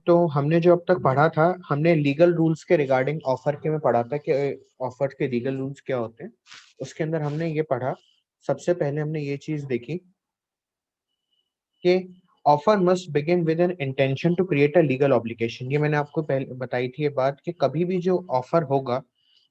तो हमने जो अब तक पढ़ा था, हमने लीगल रूल्स के रिगार्डिंग ऑफर के में पढ़ा था कि ऑफर के लीगल रूल्स क्या होते हैं। उसके अंदर हमने ये पढ़ा, सबसे पहले हमने ये चीज देखी कि offer must begin with an intention to create a legal obligation. ये मैंने आपको पहले बताई थी ये बात कि कभी भी जो ऑफर होगा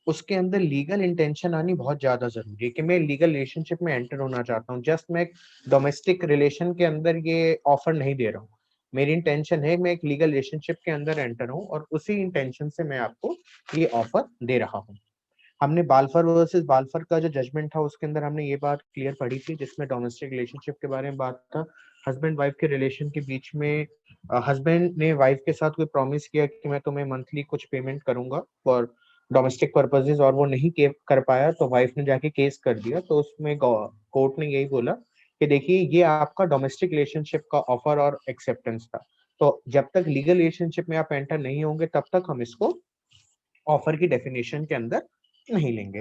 उसके अंदर लीगल इंटेंशन आनी बहुत ज्यादा जरूरी है कि मैं लीगल रिलेशनशिप में एंटर होना चाहता हूँ। जस्ट मैं एक डोमेस्टिक रिलेशन के अंदर ये ऑफर नहीं दे रहा हूँ, मेरी इंटेंशन है मैं एक लीगल रिलेशनशिप के अंदर एंटर हूँ और उसी इंटेंशन से मैं आपको ये ऑफर दे रहा हूँ। हमने बालफर वर्सेस बालफर का जो जजमेंट था उसके अंदर हमने ये बात क्लियर पढ़ी थी, जिसमें डोमेस्टिक रिलेशनशिप के बारे में बात था। हस्बैंड वाइफ के रिलेशन के बीच में हस्बैंड ने वाइफ के साथ कोई प्रॉमिस किया कि मैं तुम्हें मंथली कुछ पेमेंट करूंगा फॉर डोमेस्टिक पर्पसेस, और वो नहीं कर पाया तो वाइफ ने जाके केस कर दिया। तो उसमें कोर्ट ने यही बोला कि देखिए ये आपका डोमेस्टिक रिलेशनशिप का ऑफर और एक्सेप्टेंस था, तो जब तक लीगल रिलेशनशिप में आप एंटर नहीं होंगे तब तक हम इसको ऑफर की डेफिनेशन के अंदर नहीं लेंगे।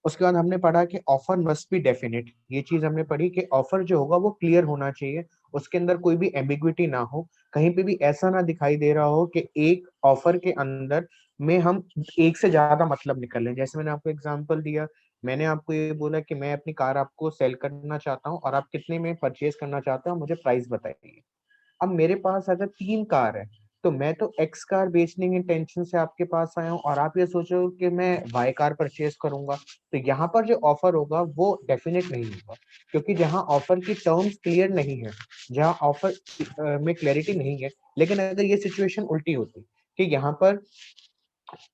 उसके बाद हमने पढ़ा कि ऑफर मस्ट बी डेफिनेट। ये चीज हमने पढ़ी कि ऑफर जो होगा वो क्लियर होना चाहिए, उसके अंदर कोई भी एम्बिग्विटी ना हो, कहीं पे भी ऐसा ना दिखाई दे रहा हो कि एक ऑफर के अंदर में हम एक से ज्यादा मतलब निकल लें। जैसे मैंने आपको एग्जांपल दिया, मैंने आपको ये बोला कि मैं अपनी कार आपको सेल करना चाहता हूँ और आप कितने में परचेज करना चाहते हो, मुझे प्राइस बताइए। अब मेरे पास अगर 3 कार है तो मैं तो एक्स कार बेचने की इंटेंशन से आपके पास आया हूँ और आप ये सोचो कि मैं वाई कार परचेज करूंगा, तो यहाँ पर जो ऑफर होगा वो डेफिनेट नहीं होगा, क्योंकि जहाँ ऑफर की टर्म्स क्लियर नहीं है, जहाँ ऑफर में क्लैरिटी नहीं है। लेकिन अगर ये सिचुएशन उल्टी होती कि यहाँ पर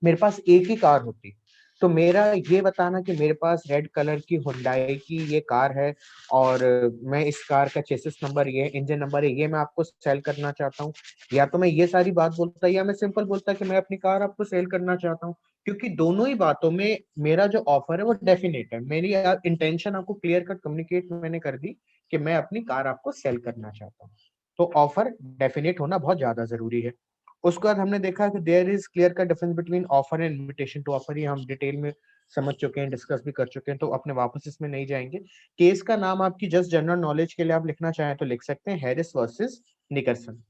मेरे पास एक ही कार होती, तो मेरा ये बताना कि मेरे पास रेड कलर की हुंडई की ये कार है और मैं इस कार का चेसिस नंबर ये इंजन नंबर है, ये मैं आपको सेल करना चाहता हूँ, या तो मैं ये सारी बात बोलता या मैं सिंपल बोलता कि मैं अपनी कार आपको सेल करना चाहता हूँ। क्योंकि दोनों ही बातों में मेरा जो ऑफर है वो डेफिनेट है, मेरी इंटेंशन आपको क्लियर कट कम्युनिकेट मैंने कर दी कि मैं अपनी कार आपको सेल करना चाहता हूँ। तो ऑफर डेफिनेट होना बहुत ज्यादा जरूरी है। उसके बाद हमने देखा कि देयर इज क्लियर का difference between offer and invitation to offer. ये हम डिटेल में समझ चुके हैं, डिस्कस भी कर चुके हैं, तो अपने वापस इसमें नहीं जाएंगे। केस का नाम आपकी जस्ट जनरल नॉलेज के लिए आप लिखना चाहें तो लिख सकते हैं, हैरिस वर्सेस निकरसन।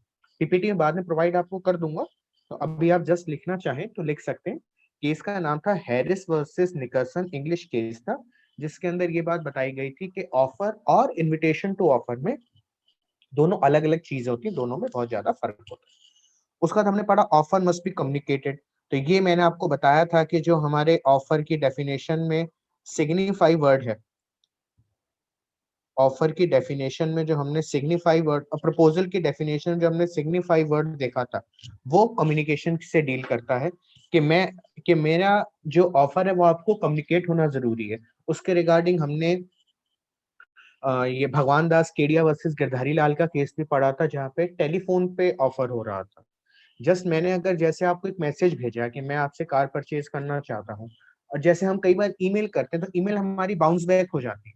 पीपीटी में बाद में प्रोवाइड आपको कर दूंगा, तो अभी आप जस्ट लिखना चाहें तो लिख सकते हैं। केस का नाम था हैरिस वर्सेस निकरसन, इंग्लिश केस था, जिसके अंदर ये बात बताई गई थी कि ऑफर और इन्विटेशन टू ऑफर में दोनों अलग अलग चीजें होती है, दोनों में बहुत ज्यादा फर्क होता है। उसके बाद हमने पढ़ा ऑफर मस्ट बी कम्युनिकेटेड। तो ये मैंने आपको बताया था कि जो हमारे ऑफर की डेफिनेशन में सिग्निफाई वर्ड है, ऑफर की डेफिनेशन में जो हमने सिग्निफाई वर्ड, प्रपोजल की डेफिनेशन जो हमने सिग्निफाई वर्ड देखा था, वो कम्युनिकेशन से डील करता है कि मैं कि मेरा जो ऑफर है वो आपको कम्युनिकेट होना जरूरी है। उसके रिगार्डिंग हमने ये भगवान दास केडिया वर्सेस गिरधारी लाल का केस भी पढ़ा था, जहाँ पे टेलीफोन पे ऑफर हो रहा था। जस्ट मैंने अगर जैसे आपको एक मैसेज भेजा कि मैं आपसे कार परचेज करना चाहता हूँ, और जैसे हम कई बार ईमेल करते हैं तो ईमेल हमारी बाउंस बैक हो जाती है,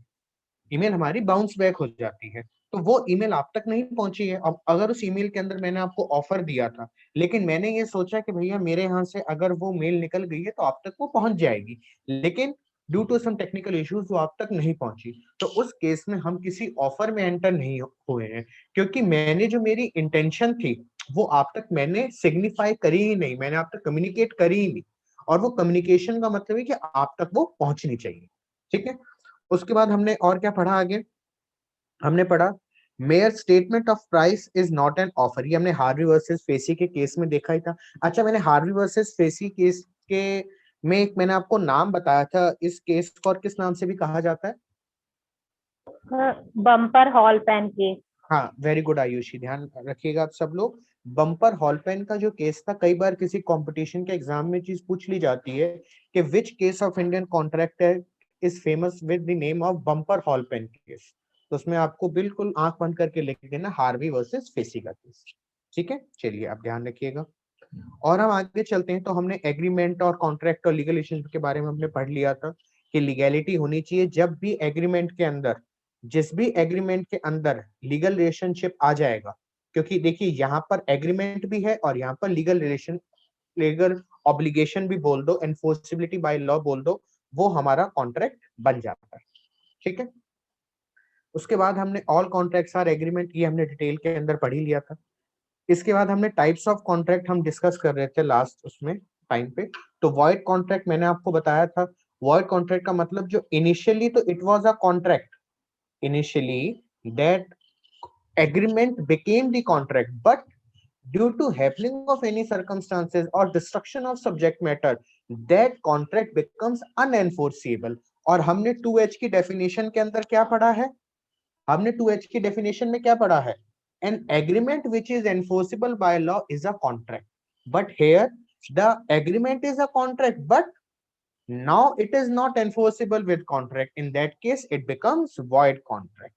ईमेल हमारी बाउंस बैक हो जाती है, तो वो ईमेल आप तक नहीं पहुंची है। अब अगर उस ईमेल के अंदर मैंने आपको ऑफर दिया था, लेकिन मैंने ये सोचा कि भैया मेरे यहाँ से अगर वो मेल निकल गई है तो आप तक वो पहुंच जाएगी, लेकिन due to some technical issues वो आप तक नहीं पहुंची, तो उस केस में हम किसी ऑफर में एंटर नहीं हुए हैं, क्योंकि मैंने जो मेरी इंटेंशन थी वो आप तक मैंने सिग्निफाई करी ही नहीं, मैंने आप तक कम्युनिकेट करी ही नहीं। और वो कम्युनिकेशन का मतलब है कि आप तक वो पहुंचनी चाहिए। ठीक है। उसके बाद हमने और क्या पढ़ा आगे, हमने पढ़ा mayor statement of price is not an offer. ये हमने हार्वी वर्सेस फेसी के केस में देखा ही था। अच्छा, मैंने हार्वी वर्सेस फेसी केस के में एक मैंने आपको नाम बताया था, इस केस को और किस नाम से भी कहा जाता है? बम्पर हॉल पेन केस। हाँ, वेरी गुड आयुषी, ध्यान रखिएगा आप सब लोग। बम्पर हॉल पेन का जो केस था, कई बार किसी कंपटीशन के एग्जाम में चीज पूछ ली जाती है कि which case of Indian contractor is famous with the name of Bumper hall pen case. तो उसमें आपको बिल्कुल आंख बंद करके लिख देना हार्वी वर्सेस फेसी का केस। ठीक है, चलिए आप ध्यान रखिएगा। और हम आगे चलते हैं, तो हमने एग्रीमेंट और कॉन्ट्रैक्ट और लीगल इश्यूज के बारे में हमने पढ़ लिया था कि लीगैलिटी होनी चाहिए जब भी एग्रीमेंट के अंदर, जिस भी एग्रीमेंट के अंदर लीगल रिलेशनशिप आ जाएगा, क्योंकि देखिए यहाँ पर एग्रीमेंट भी है और यहाँ पर लीगल ऑब्लिगेशन भी बोल दो, एनफोर्सिबिलिटी बाय लॉ बोल दो, वो हमारा कॉन्ट्रैक्ट बन जाता है। ठीक है। उसके बाद हमने ऑल कॉन्ट्रैक्ट्स आर एग्रीमेंट, ये हमने डिटेल के अंदर पढ़ ही लिया था। इसके बाद हमने टाइप्स ऑफ कॉन्ट्रैक्ट हम डिस्कस कर रहे थे लास्ट उसमें टाइम पे। तो वॉइड कॉन्ट्रैक्ट मैंने आपको बताया था, वॉइड कॉन्ट्रैक्ट का मतलब जो इनिशियली तो it was a contract, initially that agreement became the contract, but due to happening of any circumstances or destruction of subject matter, that contract becomes unenforceable। और हमने 2H की डेफिनेशन के अंदर क्या पढ़ा है, हमने 2H की डेफिनेशन में क्या पढ़ा है, an agreement which is enforceable by law is a contract, but here the agreement is a contract, but now it is not enforceable with contract, in that case it becomes void contract।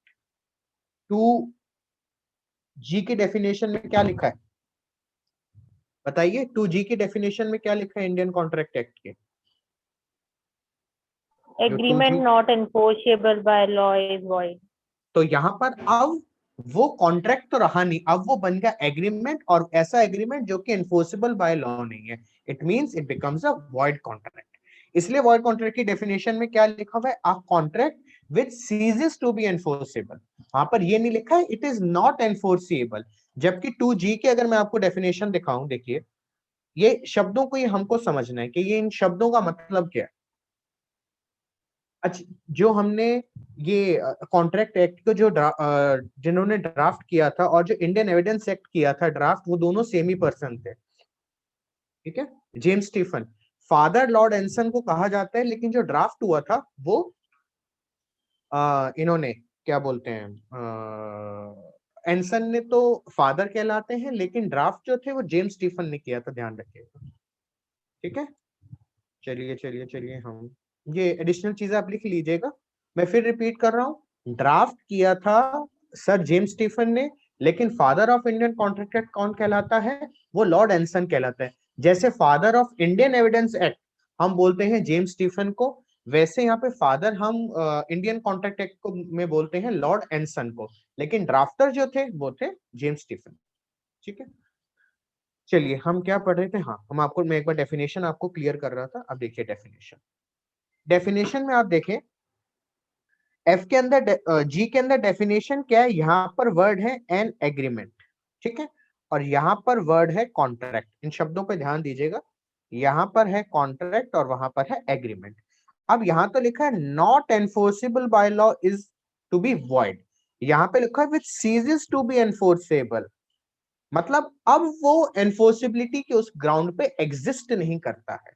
2G की definition में क्या लिखा है बताइए, 2G की definition में क्या लिखा है इंडियन कॉन्ट्रैक्ट एक्ट के, जो 2G, agreement not enforceable by law is void. तो यहाँ पर अब वो कॉन्ट्रैक्ट तो रहा नहीं, अब वो बन गया एग्रीमेंट, और ऐसा एग्रीमेंट जो कि एनफोर्सेबल बाय लॉ नहीं है, it means it becomes a void contract. इसलिए वॉइड कॉन्ट्रैक्ट की डेफिनेशन में क्या लिखा हुआ है, a contract which ceases to be enforceable. वहां पर ये नहीं लिखा है इट इज नॉट एनफोर्सेबल, जबकि 2G की अगर मैं आपको डेफिनेशन दिखाऊं, देखिए ये शब्दों को ही हमको समझना है कि ये इन शब्दों का मतलब क्या है। अच्छा, जो हमने ये कॉन्ट्रैक्ट एक्ट को जो जिन्होंने ड्राफ्ट किया था और जो इंडियन एविडेंस एक्ट किया था ड्राफ्ट, वो दोनों सेम ही पर्सन थे, ठीक है, जेम्स स्टीफन। फादर लॉर्ड एंसन को कहा जाता है, लेकिन जो ड्राफ्ट हुआ था वो इन्होंने क्या बोलते हैं, एंसन ने तो फादर कहलाते हैं, लेकिन ड्राफ्ट जो थे वो जेम्स स्टीफन ने किया था, ध्यान रखिएगा, ठीक है। चलिए चलिए चलिए, हम ये एडिशनल चीजें आप लिख लीजिएगा। मैं फिर रिपीट कर रहा हूँ, ड्राफ्ट किया था सर जेम्स स्टीफन ने, लेकिन father of Indian contract act कौन कहलाता है, वो लॉर्ड एंसन कहलाता है। जैसे father of Indian evidence act हम बोलते हैं जेम्स स्टीफन को, वैसे यहाँ पे फादर हम इंडियन कॉन्ट्रैक्ट एक्ट को में बोलते हैं लॉर्ड एंसन को, लेकिन ड्राफ्टर जो थे वो थे जेम्स स्टीफन, ठीक है। चलिए हम क्या पढ़ रहे थे, हाँ हम आपको, मैं एक बार डेफिनेशन आपको क्लियर कर रहा था, अब देखिए डेफिनेशन। डेफिनेशन में आप देखें, एफ के अंदर जी के अंदर डेफिनेशन क्या है, यहाँ पर वर्ड है एन एग्रीमेंट, ठीक है, और यहाँ पर वर्ड है कॉन्ट्रैक्ट। इन शब्दों पे ध्यान दीजिएगा, यहाँ पर है कॉन्ट्रैक्ट और वहां पर है एग्रीमेंट। अब यहाँ तो लिखा है not enforceable by law is to be void, यहाँ पे लिखा है which ceases to be enforceable, मतलब अब वो एनफोर्सिबिलिटी के उस ग्राउंड पे एग्जिस्ट नहीं करता है,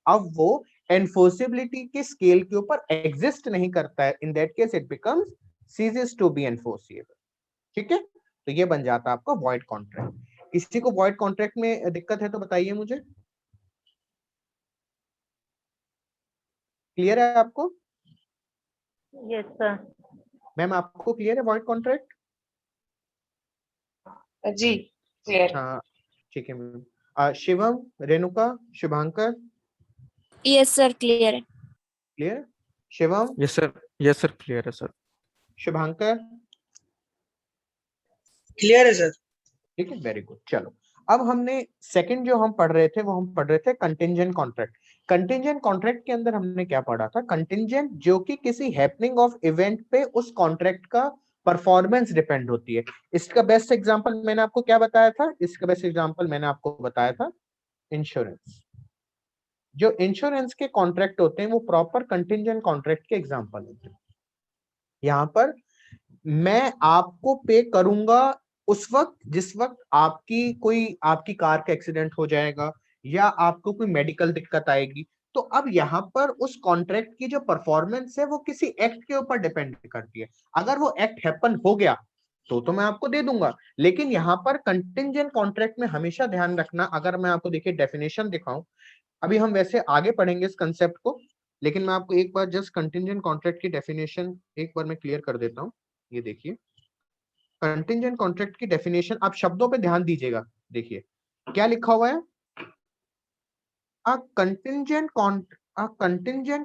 अब वो एनफोर्सिबिलिटी के स्केल के ऊपर एग्जिस्ट नहीं करता है, in that case it becomes ceases to be enforceable, ठीक है। तो ये बन जाता है आपका वॉइड कॉन्ट्रैक्ट। किसी को वॉइड कॉन्ट्रैक्ट में दिक्कत है तो बताइए मुझे, क्लियर है आपको? Yes sir. मैम आपको क्लियर है वॉइड कॉन्ट्रैक्ट? जी क्लियर। हाँ ठीक है ma'am. Shivam, Renuka, Shubhankar, yes sir clear है। Clear? Shivam, yes sir clear है सर। शुभांकर, क्लियर है सर। ठीक है, वेरी गुड। चलो अब हमने सेकंड जो हम पढ़ रहे थे वो हम पढ़ रहे थे कंटिंजेंट कॉन्ट्रैक्ट। कंटिंजेंट कॉन्ट्रैक्ट के अंदर हमने क्या पढ़ा था, कंटिंजेंट जो कि किसी हैपनिंग ऑफ इवेंट पे उस कॉन्ट्रैक्ट का परफॉर्मेंस डिपेंड होती है। इसका बेस्ट एग्जांपल मैंने आपको क्या बताया था, इसका बेस्ट एग्जांपल मैंने आपको बताया था इंश्योरेंस। जो इंश्योरेंस के कॉन्ट्रैक्ट होते हैं वो प्रॉपर कंटिंजेंट कॉन्ट्रैक्ट के एग्जांपल होते हैं। यहाँ पर मैं आपको पे करूंगा उस वक्त जिस वक्त आपकी कार का एक्सीडेंट हो जाएगा या आपको कोई मेडिकल दिक्कत आएगी। तो अब यहाँ पर उस कॉन्ट्रैक्ट की जो परफॉर्मेंस है वो किसी एक्ट के ऊपर डिपेंड करती है। अगर वो एक्ट हैपन हो गया तो मैं आपको दे दूंगा, लेकिन यहाँ पर कंटिंजेंट कॉन्ट्रैक्ट में हमेशा ध्यान रखना, अगर मैं आपको देखिए डेफिनेशन दिखाऊं, अभी हम वैसे आगे पढ़ेंगे इस कंसेप्ट को, लेकिन मैं आपको एक बार जस्ट कंटिंजेंट कॉन्ट्रैक्ट की डेफिनेशन एक बार मैं क्लियर कर देता हूँ। ये देखिए कंटिंजेंट कॉन्ट्रैक्ट की डेफिनेशन, आप शब्दों पे ध्यान दीजिएगा, देखिए क्या लिखा हुआ है, a contingent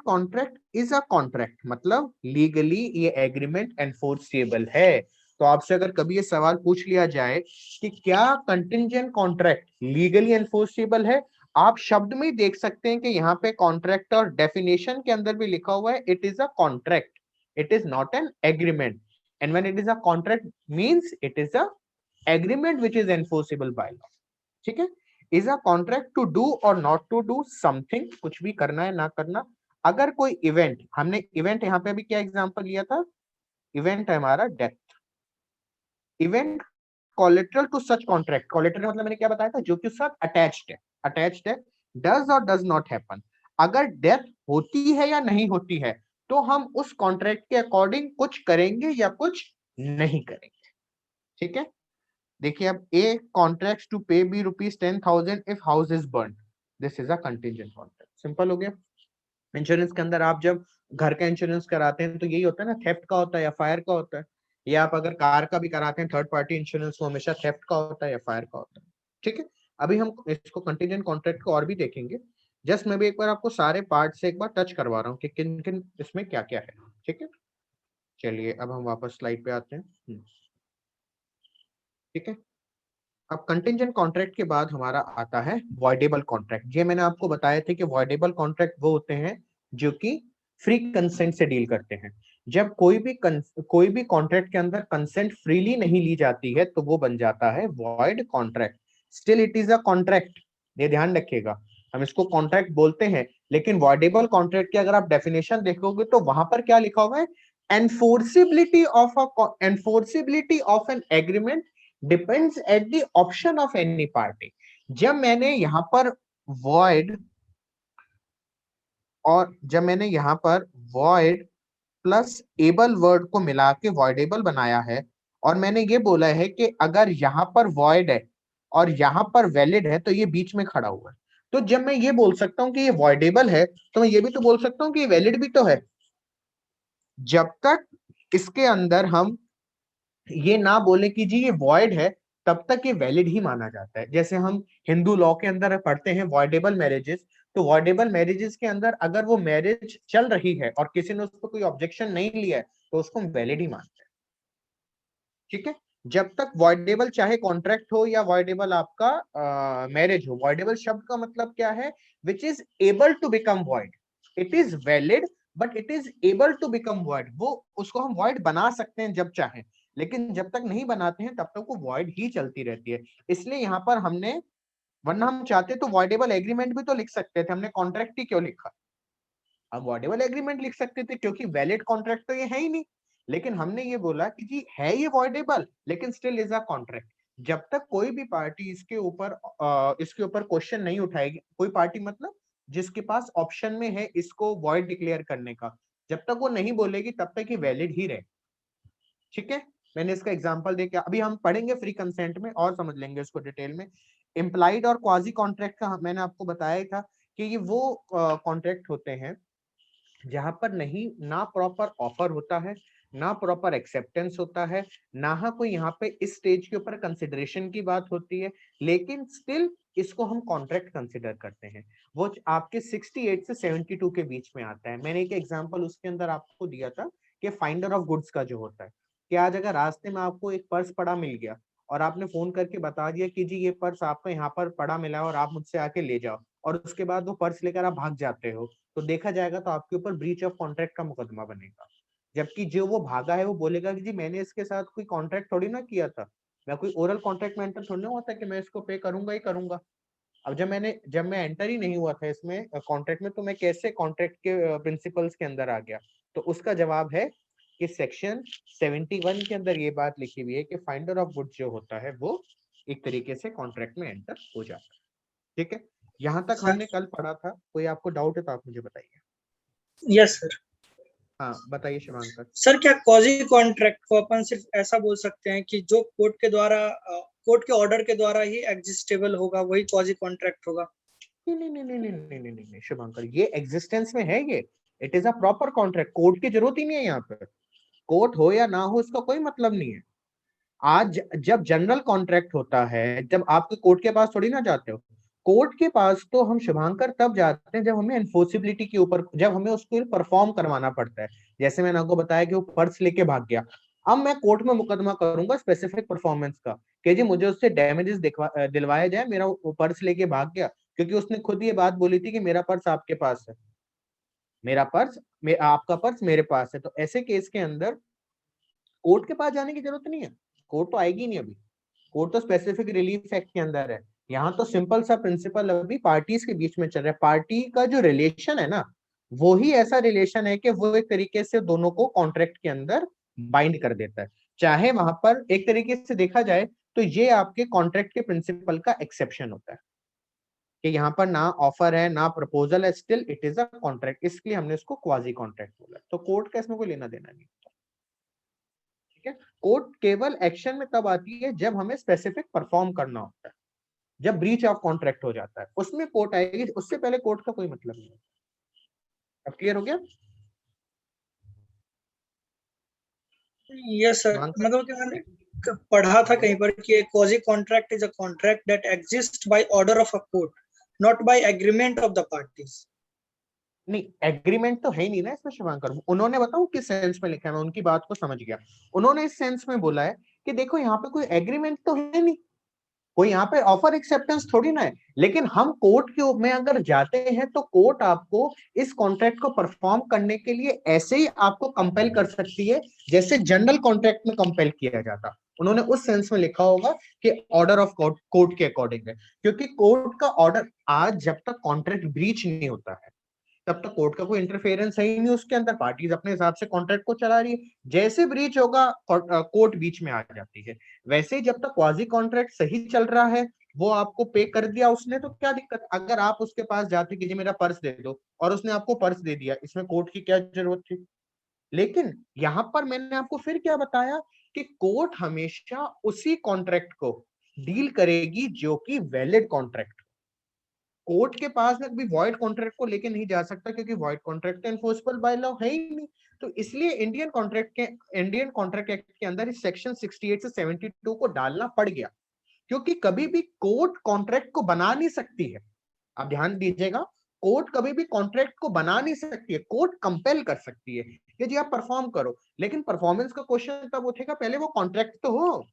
contract is a contract, मतलब लीगली ये एग्रीमेंट एनफोर्सेबल है। तो आपसे अगर कभी ये सवाल पूछ लिया जाए कि क्या कंटिंजेंट कॉन्ट्रैक्ट लीगली एनफोर्सेबल है, आप शब्द में ही देख सकते हैं कि यहाँ पे कॉन्ट्रैक्ट और डेफिनेशन के अंदर भी लिखा हुआ है it is a contract, it is not an agreement, and when it is a contract means it is an agreement which is enforceable by law, ठीक है। Is a contract to do और not to do something, कुछ भी करना है ना करना। अगर कोई इवेंट, हमने इवेंट यहाँ पे अभी क्या एग्जांपल लिया था, इवेंट है हमारा डेथ। Event collateral to such contract, collateral मतलब मैंने क्या बताया था, जो कि उसके साथ अटैच्ड है, अटैच्ड है, डज और डज नॉट हैपन। अगर डेथ होती है या नहीं होती है तो हम उस कॉन्ट्रैक्ट के अकॉर्डिंग कुछ करेंगे या कुछ नहीं करेंगे, ठीक है। देखिए अब A contract to pay B ₹10,000 if house is burn, this is a contingent contract. Simple हो गया। इंश्योरेंस के अंदर आप जब घर का इंश्योरेंस कराते हैं तो यही होता है ना, थेफ्ट का होता है या फायर का होता है, या आप अगर कार का भी कराते हैं थर्ड पार्टी इंश्योरेंस, वो हमेशा थेफ्ट का होता है या फायर का होता है, ठीक है। अभी हम इसको कंटिजेंट कॉन्ट्रैक्ट को और भी देखेंगे। जस्ट मैं भी एक बार आपको सारे पार्ट से एक बार टच करवा रहा हूँ कि किन किन इसमें क्या क्या है, ठीक है। चलिए अब हम वापस स्लाइड पे आते हैं, ठीक है। अब कंटिजेंट कॉन्ट्रैक्ट के बाद हमारा आता है वॉइडेबल कॉन्ट्रैक्ट। ये मैंने आपको बताया था कि वॉइडेबल कॉन्ट्रैक्ट वो होते हैं जो कि फ्री कंसेंट से डील करते हैं। जब कोई भी कॉन्ट्रैक्ट के अंदर कंसेंट फ्रीली नहीं ली जाती है तो वो बन जाता है void contract. Still it is a contract, ये ध्यान रखिएगा, हम इसको कॉन्ट्रैक्ट बोलते हैं, लेकिन वॉइडेबल कॉन्ट्रैक्ट की अगर आप डेफिनेशन देखोगे तो वहां पर क्या लिखा हुआ है, enforceability of an agreement depends at the option of any party. जब मैंने यहां पर void और जब मैंने यहां पर void प्लस एबल वर्ड को मिला के voidable बनाया है, और मैंने ये बोला है कि अगर यहां पर void है और यहां पर valid है तो ये बीच में खड़ा हुआ है, तो जब मैं ये बोल सकता हूं कि ये voidable है तो मैं ये भी तो बोल सकता हूं कि ये valid भी तो है। जब तक इसके अंदर हम ये ना बोले कि जी ये वॉइड है तब तक ये वैलिड ही माना जाता है। जैसे हम हिंदू लॉ के अंदर पढ़ते हैं वॉइडेबल मैरिजेस, तो वॉइडेबल मैरिजेस के अंदर अगर वो मैरिज चल रही है और किसी ने उस पर कोई ऑब्जेक्शन नहीं लिया है तो उसको हम वैलिड ही मानते हैं, ठीक है। जब तक वॉइडेबल चाहे कॉन्ट्रैक्ट हो या वॉइडेबल आपका मैरिज हो, वॉइडेबल शब्द का मतलब क्या है, which is able to become void. It is valid but it is able to become void, वो उसको हम वॉइड बना सकते हैं जब चाहें, लेकिन जब तक नहीं बनाते हैं तब तक वो वॉइड ही चलती रहती है। इसलिए यहाँ पर हमने, वरना हम चाहते तो वॉइडेबल एग्रीमेंट भी तो लिख सकते थे, हमने कॉन्ट्रैक्ट ही क्यों लिखा। अब वॉइडेबल एग्रीमेंट लिख सकते थे क्योंकि वैलिड कॉन्ट्रैक्ट तो ये है ही नहीं, लेकिन हमने ये बोला कि जी है ये वॉइडेबल लेकिन स्टिल इज अ कॉन्ट्रैक्ट। जब तक कोई भी पार्टी इसके ऊपर क्वेश्चन नहीं उठाएगी, कोई पार्टी मतलब जिसके पास ऑप्शन में है इसको वॉइड डिक्लेयर करने का, जब तक वो नहीं बोलेगी तब तक ये वैलिड ही रहे, ठीक है। मैंने इसका एग्जांपल देके अभी हम पढ़ेंगे फ्री कंसेंट में और समझ लेंगे इसको डिटेल में। इम्प्लाइड और क्वाजी कॉन्ट्रैक्ट का मैंने आपको बताया था कि ये वो कॉन्ट्रैक्ट होते हैं जहां पर नहीं ना प्रॉपर ऑफर होता है, ना प्रॉपर एक्सेप्टेंस होता है, ना कोई यहाँ पे इस स्टेज के ऊपर कंसिडरेशन की बात होती है, लेकिन स्टिल इसको हम कॉन्ट्रैक्ट कंसिडर करते हैं। वो आपके 68 से 72 के बीच में आता है। मैंने एक एग्जांपल उसके अंदर आपको दिया था कि फाइंडर ऑफ गुड्स का जो होता है कि आज अगर रास्ते में आपको एक पर्स पड़ा मिल गया और आपने फोन करके बता दिया कि जी ये पर्स आपको यहाँ पर पड़ा मिला है और आप मुझसे आके ले जाओ, और उसके बाद वो पर्स लेकर आप भाग जाते हो, तो देखा जाएगा तो आपके ऊपर ब्रीच ऑफ कॉन्ट्रैक्ट का मुकदमा बनेगा। जबकि जो वो भागा है वो बोलेगा कि जी मैंने इसके साथ कोई कॉन्ट्रैक्ट थोड़ी ना किया था, मैं कोई ओरल कॉन्ट्रैक्ट में एंटर थोड़ी ना होता कि मैं इसको पे करूंगा ही करूंगा। अब जब मैं एंटर ही नहीं हुआ था इसमें कॉन्ट्रैक्ट में, तो मैं कैसे कॉन्ट्रैक्ट के प्रिंसिपल्स के अंदर आ गया। तो उसका जवाब है कि सेक्शन 71 के अंदर ये बात लिखी हुई है कि फाइंडर ऑफ गुड्स जो होता है वो एक तरीके से कॉन्ट्रैक्ट में एंटर हो जाता है, ठीक है। यहाँ तक हमने कल पढ़ा था, कोई आपको डाउट है तो आप मुझे बताइए। Yes sir. हाँ बताइए शिवांकर। सर क्या क्वाजी कॉन्ट्रैक्ट को अपन सिर्फ ऐसा बोल सकते हैं कि जो कोर्ट के ऑर्डर के द्वारा ही एग्जिस्टेबल होगा वही क्वाजी कॉन्ट्रैक्ट होगा? नहीं शुभंकर, ये एग्जिस्टेंस में है, ये it is a proper contract, court की जरूरत ही नहीं है यहाँ पे। कोर्ट हो या ना हो इसका कोई मतलब नहीं है। आज जब जनरल कॉन्ट्रैक्ट होता है, जब आपके कोर्ट के पास थोड़ी ना जाते हो, कोर्ट के पास तो हम शुभांकर तब जाते हैं जब हमें एनफोर्सिबिलिटी के ऊपर, जब हमें उसको परफॉर्म करवाना पड़ता है। जैसे मैंने आपको बताया कि वो पर्स लेके भाग गया, अब मैं कोर्ट में मुकदमा करूंगा स्पेसिफिक परफॉर्मेंस का कि जी मुझे उससे डैमेजेस दिलवाया जाए, मेरा वो पर्स लेके भाग गया, क्योंकि उसने खुद ये बात बोली थी कि मेरा पर्स आपके पास है, मेरा पर्स आपका पर्स मेरे पास है। तो ऐसे केस के अंदर कोर्ट के पास जाने की जरूरत नहीं है, कोर्ट तो आएगी नहीं अभी। कोर्ट तो स्पेसिफिक रिलीफ एक्ट के अंदर है। यहाँ तो सिंपल सा प्रिंसिपल अभी पार्टीज के बीच में चल रहा है। पार्टी का जो रिलेशन है ना, वो ही ऐसा रिलेशन है कि वो एक तरीके से दोनों को कॉन्ट्रैक्ट के अंदर बाइंड कर देता है। चाहे वहां पर एक तरीके से देखा जाए तो ये आपके कॉन्ट्रैक्ट के प्रिंसिपल का एक्सेप्शन होता है कि यहाँ पर ना ऑफर है ना प्रपोजल है, still it is a contract, इसलिए हमने इसको क्वाजी कॉन्ट्रैक्ट बोला। तो कोर्ट का इसमें कोई लेना देना नहीं। ठीक है, कोर्ट केवल एक्शन में तब आती है जब हमें स्पेसिफिक परफॉर्म करना होता है, जब ब्रीच ऑफ कॉन्ट्रैक्ट हो जाता है उसमें कोर्ट आएगी, उससे पहले कोर्ट का कोई मतलब नहीं। अब क्लियर हो गया? यस सर, मतलब कि मैंने पढ़ा था कहीं पर कि quasi contract is a contract that exist by order of a court, not by agreement of the parties. नहीं, एग्रीमेंट तो है ही नहीं ना इसमें शिवांकर। उन्होंने बताऊं किस सेंस में लिखा है, मैं उनकी बात को समझ गया। उन्होंने इस सेंस में बोला है कि देखो यहाँ पे कोई एग्रीमेंट तो है नहीं, कोई यहाँ पे ऑफर एक्सेप्टेंस थोड़ी ना है, लेकिन हम कोर्ट के में अगर जाते हैं तो कोर्ट आपको इस कॉन्ट्रैक्ट को परफॉर्म करने के लिए ऐसे ही आपको कंपेल कर सकती है जैसे जनरल कॉन्ट्रैक्ट में कंपेल किया जाता। उन्होंने उस सेंस में लिखा होगा कि ऑर्डर ऑफ कोर्ट के अकॉर्डिंग है, क्योंकि कोर्ट का ऑर्डर आज जब तक कॉन्ट्रैक्ट ब्रीच नहीं होता है तब तक कोर्ट का कोई इंटरफेरेंस है ही नहीं उसके अंदर। पार्टीज अपने हिसाब से कॉन्ट्रैक्ट को चला रही है, जैसे ब्रीच होगा कोर्ट बीच में आ जाती है। वैसे ही जब तक क्वाजी कॉन्ट्रैक्ट सही चल रहा है, वो आपको पे कर दिया उसने, तो क्या दिक्कत? अगर आप उसके पास जाते कि जी मेरा पर्स दे दो, और उसने आपको पर्स दे दिया, इसमें कोर्ट की क्या जरूरत थी? लेकिन यहाँ पर मैंने आपको फिर क्या बताया कि कोर्ट हमेशा उसी कॉन्ट्रैक्ट को डील करेगी जो कि वैलिड कॉन्ट्रैक्ट। कोर्ट के पास में कभी वॉइड कॉन्ट्रैक्ट को लेके नहीं जा सकता, क्योंकि void contract enforceable by law है ही नहीं। तो इसलिए इंडियन कॉन्ट्रैक्ट एक्ट के अंदर इस सेक्शन 68 से 72 को डालना पड़ गया, क्योंकि कभी भी कोर्ट कॉन्ट्रैक्ट को बना नहीं सकती है। आप ध्यान दीजिएगा, कोर्ट कभी भी कॉन्ट्रैक्ट को बना नहीं सकती है, कोर्ट कंपेल कर सकती है कि जी आप परफॉर्म करो, लेकिन परफॉर्मेंस का क्वेश्चन तब उठेगा पहले वो कॉन्ट्रैक्ट तो हो।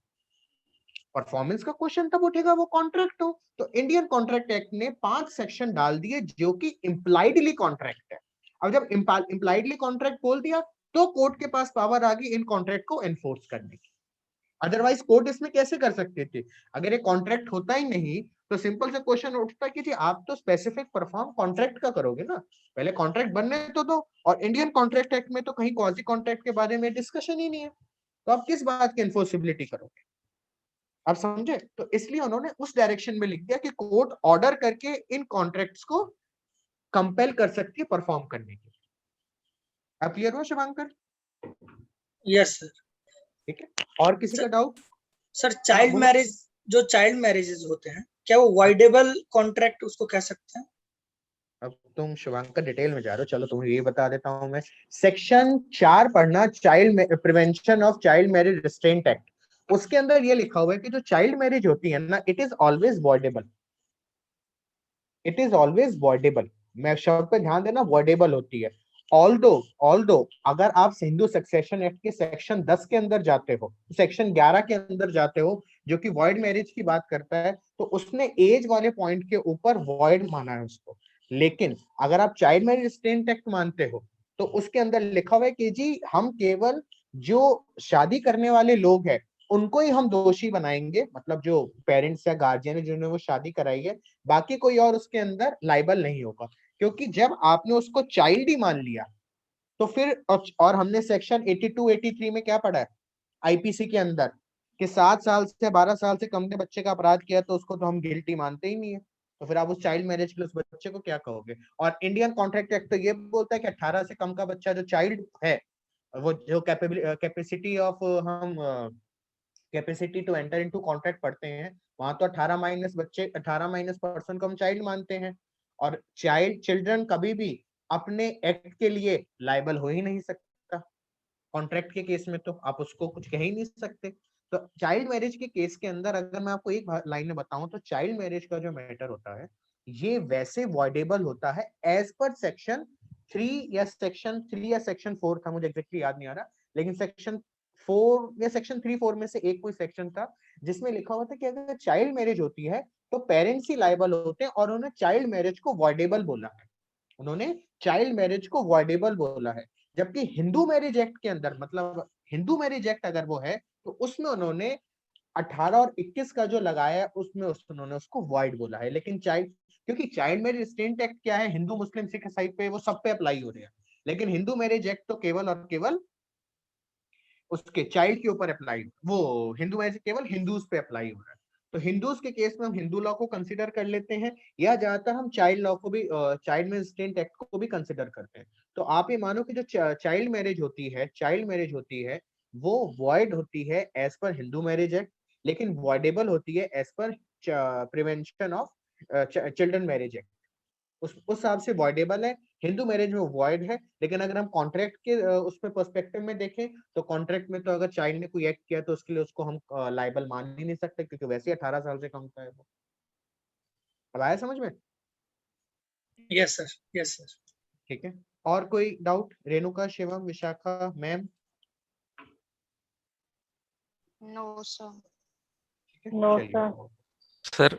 परफॉर्मेंस का क्वेश्चन तब उठेगा वो कॉन्ट्रैक्ट हो। तो इंडियन कॉन्ट्रैक्ट एक्ट ने 5 सेक्शन डाल दिए जो कि इम्प्लाइडली कॉन्ट्रैक्ट है। अब जब इम्प्लाइडली कॉन्ट्रैक्ट बोल दिया तो कोर्ट के पास पावर आ गई इन कॉन्ट्रैक्ट को एनफोर्स करने की। अदरवाइज कोर्ट इसमें कैसे कर सकते थे? अगर ये कॉन्ट्रैक्ट होता ही नहीं तो सिंपल सा क्वेश्चन उठता कि जी आप तो स्पेसिफिक परफॉर्म कॉन्ट्रैक्ट का करोगे ना, पहले कॉन्ट्रैक्ट बनने तो दो। और इंडियन कॉन्ट्रैक्ट एक्ट में तो कहीं क्वाजी कॉन्ट्रैक्ट के बारे में डिस्कशन ही नहीं है, तो आप किस बात की एनफोर्सिबिलिटी करोगे? आप समझे? तो इसलिए उन्होंने उस डायरेक्शन में लिख दिया कि कोर्ट ऑर्डर करके इन कॉन्ट्रैक्ट्स को कंपेल कर सकती है परफॉर्म करने के लिए। आप क्लियर हो शिवांकर? Yes sir. ठीक है, और किसी का डाउट? सर चाइल्ड वो- मैरिज, जो चाइल्ड मैरिजेस होते हैं, क्या वो वाइडेबल कॉन्ट्रैक्ट उसको कह सकते हैं? अब तुम शिवांकर डिटेल में जा रहे हो, चलो तुम्हें ये बता देता हूं मैं। सेक्शन 4 पढ़ना, child prevention of child marriage restraint act. उसके अंदर ये लिखा हुआ है कि जो चाइल्ड मैरिज होती है ना, it is always voidable. It is always voidable. मैं शब्द पे ध्यान देना, वॉइडेबल होती है। ऑल्दो अगर आप हिंदू सक्सेशन एक्ट के सेक्शन 10 के अंदर जाते हो, सेक्शन 11 के अंदर जाते हो जो कि वॉइड मैरिज की बात करता है, तो उसने एज वाले पॉइंट के ऊपर वॉइड माना है उसको। लेकिन अगर आप चाइल्ड मैरिज रिस्ट्रेंट एक्ट मानते हो तो उसके अंदर लिखा हुआ है कि जी हम केवल जो शादी करने वाले लोग हैं उनको ही हम दोषी बनाएंगे, मतलब जो पेरेंट्स या गार्जियन है जिन्होंने वो शादी कराई है, बाकी कोई और उसके अंदर लाइबल नहीं होगा। क्योंकि जब आपने उसको चाइल्ड ही मान लिया तो फिर और हमने सेक्शन 82 83 में क्या पढ़ा है आईपीसी के अंदर कि 7 साल से 12 साल से कम के बच्चे का अपराध किया तो उसको तो हम गिल्टी मानते ही नहीं है। तो फिर आप उस चाइल्ड मैरिज के लिए उस बच्चे को क्या कहोगे? और इंडियन कॉन्ट्रैक्ट एक्ट तो ये बोलता है कि 18 से कम का बच्चा जो चाइल्ड है, वो जो कैपेसिटी ऑफ हम capacity to enter into contract पढ़ते हैं, वहां तो 18 माइनस बच्चे, 18 माइनस पर्सन को हम चाइल्ड मानते हैं। और चिल्ड्रन कभी भी अपने एक्ट के लिए लाइबल हो ही नहीं सकता। कॉन्ट्रैक्ट के केस में तो आप उसको कुछ कह ही नहीं सकते। तो चाइल्ड मैरिज के केस के अंदर अगर मैं आपको एक लाइन में बताऊं तो चाइल्ड मैरिज का जो मैटर होता है ये वैसे वॉइडेबल होता है एज पर सेक्शन 3 या सेक्शन 4 था, मुझे एग्जैक्टली याद नहीं आ रहा, लेकिन सेक्शन 4 या सेक्शन 3-4 में से एक कोई सेक्शन था जिसमें लिखा हुआ था कि अगर चाइल्ड मैरिज होती है तो पेरेंट्स ही लाइबल होते हैं, और उन्होंने चाइल्ड मैरिज को वॉइडेबल बोला है। उन्होंने चाइल्ड मैरिज को वॉइडेबल बोला है। जबकि हिंदू मैरिज एक्ट के अंदर, मतलब हिंदू मैरिज एक्ट अगर वो है तो उसमें उन्होंने 18 और 21 का जो लगाया है उसमें उन्होंने उसको वॉइड बोला है। लेकिन चाइल्ड, क्योंकि चाइल्ड मैरिज रिस्ट्रेंट एक्ट क्या है, हिंदू मुस्लिम सिख ईसाई पे वो सब पे अप्लाई हो रहे हैं, लेकिन हिंदू मैरिज एक्ट तो केवल और केवल उसके चाइल्ड के ऊपर अप्लाई, वो हिंदू मैरिज केवल हिंदूज पे अप्लाई हो रहा है। तो हिंदूज के केस में हम हिंदू लॉ को कंसीडर कर लेते हैं, या ज्यादातर हम चाइल्ड लॉ को भी, चाइल्ड मैरिज रिस्ट्रेंट एक्ट को भी कंसीडर करते हैं। तो आप ये मानो कि जो चाइल्ड मैरिज होती है वो वॉइड होती है एज पर हिंदू मैरिज एक्ट, लेकिन वॉइडेबल होती है एज पर prevention of children marriage act. उस हिसाब से वॉइडेबल है। हिंदू मैरिज में वॉइड है, लेकिन अगर हम कॉन्ट्रैक्ट के उसमें पर्सपेक्टिव में देखें तो कॉन्ट्रैक्ट में तो अगर चाइल्ड ने कोई एक्ट किया तो उसके लिए उसको हम लाइबल मान ही नहीं सकते, क्योंकि वैसे ही 18 साल से कम का है वो। अब आया समझ में? Yes sir, yes sir. ठीक है, और कोई doubt? Renuka, Shivam, Vishakha ma'am? No, sir. No, चलिए। sir. सर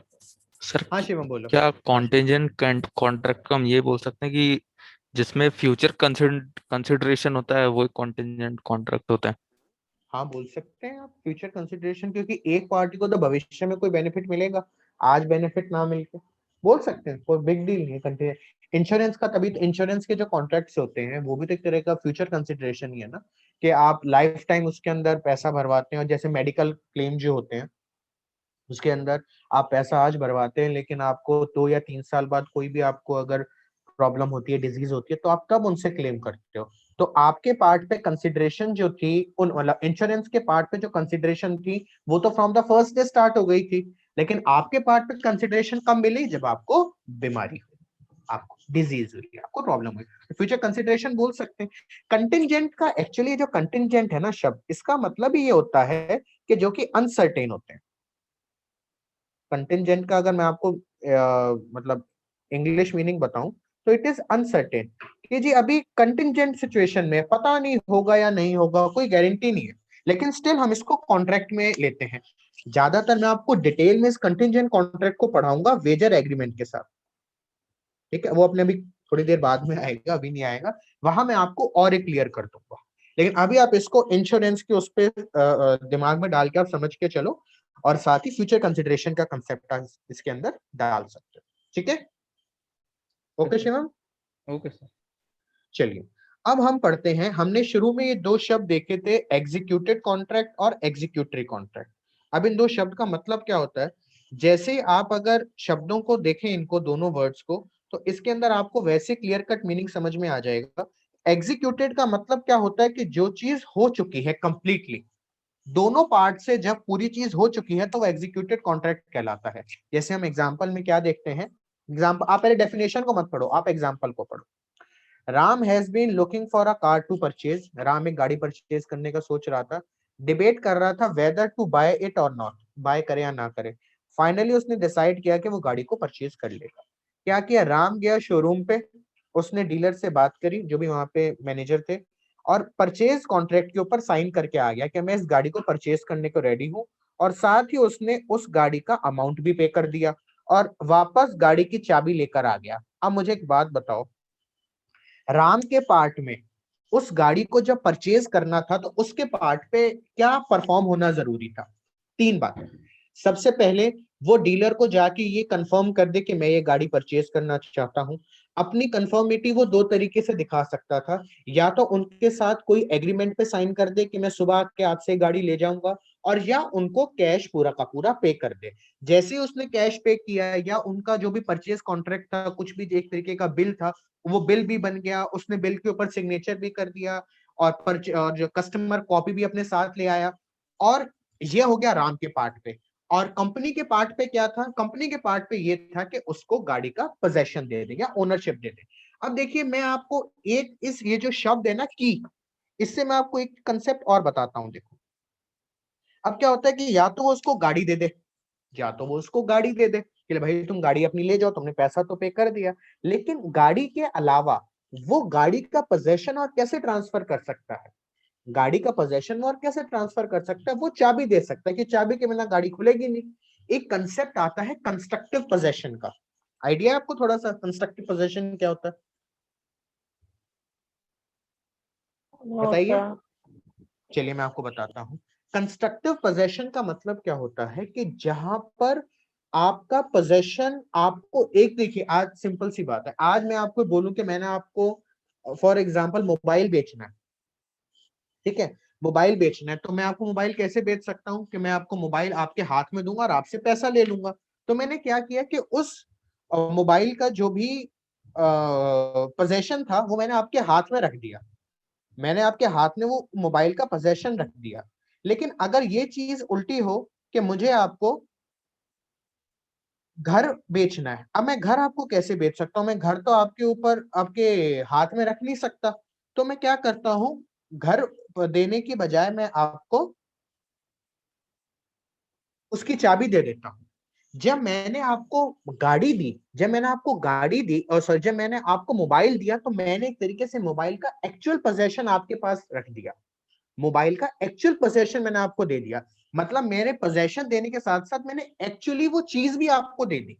सर हाँ शिवम बोलो। क्या कॉन्टेंजेंट कॉन्ट्रैक्ट को हम ये बोल सकते हैं कि जिसमें फ्यूचर कंसिडरेशन होता है वो कॉन्टेंजेंट कॉन्ट्रैक्ट होता है? हाँ बोल सकते हैं आप फ्यूचर कंसिडरेशन, क्योंकि एक पार्टी को तो भविष्य में कोई बेनिफिट मिलेगा, आज बेनिफिट ना मिलके बोल सकते हैं, कोई बिग डील नहीं है। इंश्योरेंस का तभी तो इंश्योरेंस के जो कॉन्ट्रैक्ट्स होते हैं वो भी तो एक तरह का फ्यूचर कंसिडरेशन ही है ना, कि आप लाइफ टाइम उसके अंदर पैसा भरवाते हैं। और जैसे मेडिकल क्लेम जो होते हैं उसके अंदर आप पैसा आज भरवाते हैं, लेकिन आपको 2 या 3 साल बाद कोई भी आपको अगर प्रॉब्लम होती है, डिजीज होती है, तो आप तब उनसे क्लेम करते हो। तो आपके पार्ट पे कंसिडरेशन जो थी, उन मतलब इंश्योरेंस के पार्ट पे जो कंसिडरेशन थी वो तो from the first day start हो गई थी, लेकिन आपके पार्ट पे कंसिडरेशन कब मिली? जब आपको बीमारी हुई, आपको डिजीज हुई, आपको प्रॉब्लम हुई, फ्यूचर कंसिडरेशन बोल सकते हैं। कंटिंजेंट का एक्चुअली जो कंटिंजेंट है ना शब्द, इसका मतलब ही ये होता है कि जो कि अनसर्टेन होते हैं। कंटिंजेंट का अगर मैं आपको मतलब इंग्लिश मीनिंग बताऊं तो इट इज अनसर्टेन, कि जी अभी कंटिंजेंट सिचुएशन में पता नहीं होगा या नहीं होगा, कोई गारंटी नहीं है, लेकिन स्टिल हम इसको कॉन्ट्रैक्ट में लेते हैं। ज्यादातर मैं आपको डिटेल में इस कंटिंजेंट कॉन्ट्रैक्ट को पढ़ाऊंगा वेजर एग्रीमेंट के साथ, ठीक है? वो अपने अभी थोड़ी देर बाद में आएगा, अभी नहीं आएगा, वहां मैं आपको और एक क्लियर कर दूंगा। लेकिन अभी आप इसको इंश्योरेंस के उस पर दिमाग में डाल के आप समझ के चलो, और साथ ही फ्यूचर कंसिडरेशन का कंसेप्ट इसके अंदर डाल सकते हो। ठीक है? ओके शिवम? Okay sir. चलिए, अब हम पढ़ते हैं। हमने शुरू में ये दो शब्द देखे थे, एग्जीक्यूटेड कॉन्ट्रैक्ट और एग्जीक्यूटरी कॉन्ट्रैक्ट। अब इन दो शब्द का मतलब क्या होता है? जैसे आप अगर शब्दों को देखें, इनको दोनों वर्ड्स को, तो इसके अंदर आपको वैसे क्लियर कट मीनिंग समझ में आ जाएगा। एग्जीक्यूटेड का मतलब क्या होता है? कि जो चीज हो चुकी है कंप्लीटली, दोनों पार्ट से जब पूरी चीज हो चुकी है तो वो एग्जीक्यूटेड कॉन्ट्रैक्ट कहलाता है। जैसे हम एग्जांपल में क्या देखते हैं, एग्जांपल, आप पहले डेफिनेशन को मत पढ़ो, आप एग्जांपल को पढ़ो। Ram has been looking for a car to purchase. Ram एक गाड़ी परचेज करने का सोच रहा था, डिबेट कर रहा था वेदर टू बाय इट और नॉट, बाय करे या ना करे। फाइनली उसने डिसाइड किया कि वो गाड़ी को परचेज कर लेगा। क्या किया? राम गया शोरूम पे, उसने डीलर से बात करी, जो भी वहां पे मैनेजर थे, और परचेज कॉन्ट्रैक्ट के ऊपर साइन करके आ गया कि मैं इस गाड़ी को परचेज करने को रेडी हूँ। और साथ ही उसने उस गाड़ी का अमाउंट भी पे कर दिया और वापस गाड़ी की चाबी लेकर आ गया। अब मुझे एक बात बताओ, राम के पार्ट में उस गाड़ी को जब परचेज करना था तो उसके पार्ट पे क्या परफॉर्म होना जरूरी था? 3 बातें। सबसे पहले वो डीलर को जाके ये कंफर्म कर दे कि मैं ये गाड़ी परचेज करना चाहता हूं। अपनी कंफर्मिटी वो 2 तरीके से दिखा सकता था, या तो उनके साथ कोई एग्रीमेंट पे साइन कर दे कि मैं सुबह के आपसे गाड़ी ले जाऊंगा, और या उनको कैश पूरा का पूरा पे कर दे। जैसे ही उसने कैश पे किया, या उनका जो भी परचेज कॉन्ट्रैक्ट था, कुछ भी एक तरीके का बिल था, वो बिल भी बन गया, उसने बिल के ऊपर सिग्नेचर भी कर दिया, और जो कस्टमर कॉपी भी अपने साथ ले आया। और ये हो गया राम के पार्ट पे। और कंपनी के पार्ट पे क्या था? कंपनी के पार्ट पे ये था कि उसको गाड़ी का पोजेशन दे दे या ओनरशिप दे दे। अब देखिए, मैं आपको एक ये जो शब्द है ना की, इससे मैं आपको एक कंसेप्ट और बताता हूं। देखो, अब क्या होता है कि या तो वो उसको गाड़ी दे दे, या तो वो उसको गाड़ी दे दे कि भाई तुम गाड़ी अपनी ले जाओ, तुमने पैसा तो पे कर दिया, लेकिन गाड़ी के अलावा वो गाड़ी का पोजेशन और कैसे ट्रांसफर कर सकता है? गाड़ी का पोजेशन और कैसे ट्रांसफर कर सकता है? वो चाबी दे सकता है, कि चाबी के बिना गाड़ी खुलेगी नहीं। एक कंसेप्ट आता है कंस्ट्रक्टिव पोजेशन का। आइडिया आपको थोड़ा सा कंस्ट्रक्टिव पोजेशन क्या होता है? No, बताइए। sir. चलिए मैं आपको बताता हूँ। कंस्ट्रक्टिव पोजेशन का मतलब क्या होता है कि जहां पर आपका पोजेशन आपको, एक देखिए आज सिंपल सी बात है, आज मैं आपको बोलूं कि मैंने आपको फॉर एग्जांपल मोबाइल बेचना है, ठीक है, मोबाइल बेचना है, तो मैं आपको मोबाइल कैसे बेच सकता हूं कि मैं आपको मोबाइल आपके हाथ में दूंगा और आपसे पैसा ले लूंगा। तो मैंने क्या किया कि उस मोबाइल का जो भी पोजेशन था वो मैंने आपके हाथ में रख दिया, मैंने आपके हाथ में वो मोबाइल का पोजेशन रख दिया। लेकिन अगर ये चीज उल्टी हो कि मुझे आपको घर बेचना है, अब मैं घर आपको कैसे बेच सकता हूं, मैं घर तो आपके ऊपर आपके हाथ में रख नहीं सकता, तो मैं क्या करता हूं, घर देने की बजाय मैं आपको उसकी चाबी दे देता हूं। जब मैंने आपको गाड़ी दी और सर जब मैंने आपको मोबाइल दिया, तो मैंने एक तरीके से मोबाइल का एक्चुअल पोजेशन आपके पास रख दिया, मोबाइल का एक्चुअल पोजेशन मैंने आपको दे दिया। मतलब मेरे पोजेशन देने के साथ साथ मैंने एक्चुअली वो चीज भी आपको दे दी,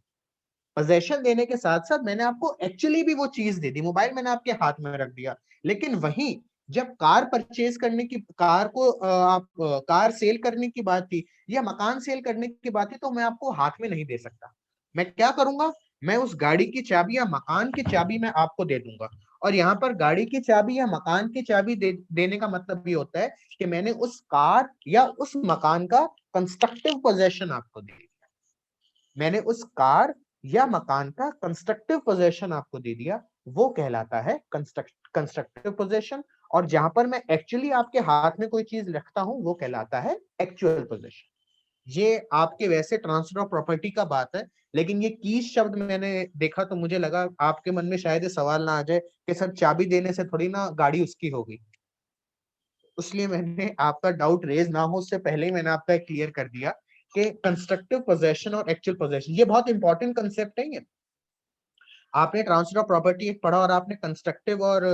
पोजेशन देने के साथ साथ मैंने आपको एक्चुअली भी वो चीज दे दी, मोबाइल मैंने आपके हाथ में रख दिया। लेकिन वहीं जब कार परचेज करने की, कार को आप कार सेल करने की बात थी या मकान सेल करने की बात थी, तो मैं आपको हाथ में नहीं दे सकता। मैं क्या करूंगा, मैं उस गाड़ी की चाबी या मकान की चाबी मैं आपको दे दूंगा। और यहाँ पर गाड़ी की चाबी या मकान की चाबी देने का मतलब ये होता है कि मैंने उस कार या उस मकान का कंस्ट्रक्टिव पोजेशन आपको दे दिया, मैंने उस कार या मकान का कंस्ट्रक्टिव पोजेशन आपको दे दिया, वो कहलाता है कंस्ट्रक्टिव पोजेशन। और जहां पर मैं एक्चुअली आपके हाथ में कोई चीज रखता हूं वो कहलाता है एक्चुअल पोजेशन। ये आपके वैसे ट्रांसफर ऑफ प्रॉपर्टी का बात है, लेकिन ये कीज शब्द मैंने देखा तो मुझे लगा आपके मन में शायद ये सवाल ना आ जाए कि सर चाबी देने से थोड़ी ना गाड़ी उसकी होगी, इसलिए मैंने आपका डाउट रेज ना हो उससे पहले ही मैंने आपका क्लियर कर दिया कि कंस्ट्रक्टिव पोजेशन और एक्चुअल पोजेशन ये बहुत इंपॉर्टेंट कंसेप्ट है। ये आपने ट्रांसफर ऑफ प्रॉपर्टी एक पढ़ा और आपने कंस्ट्रक्टिव और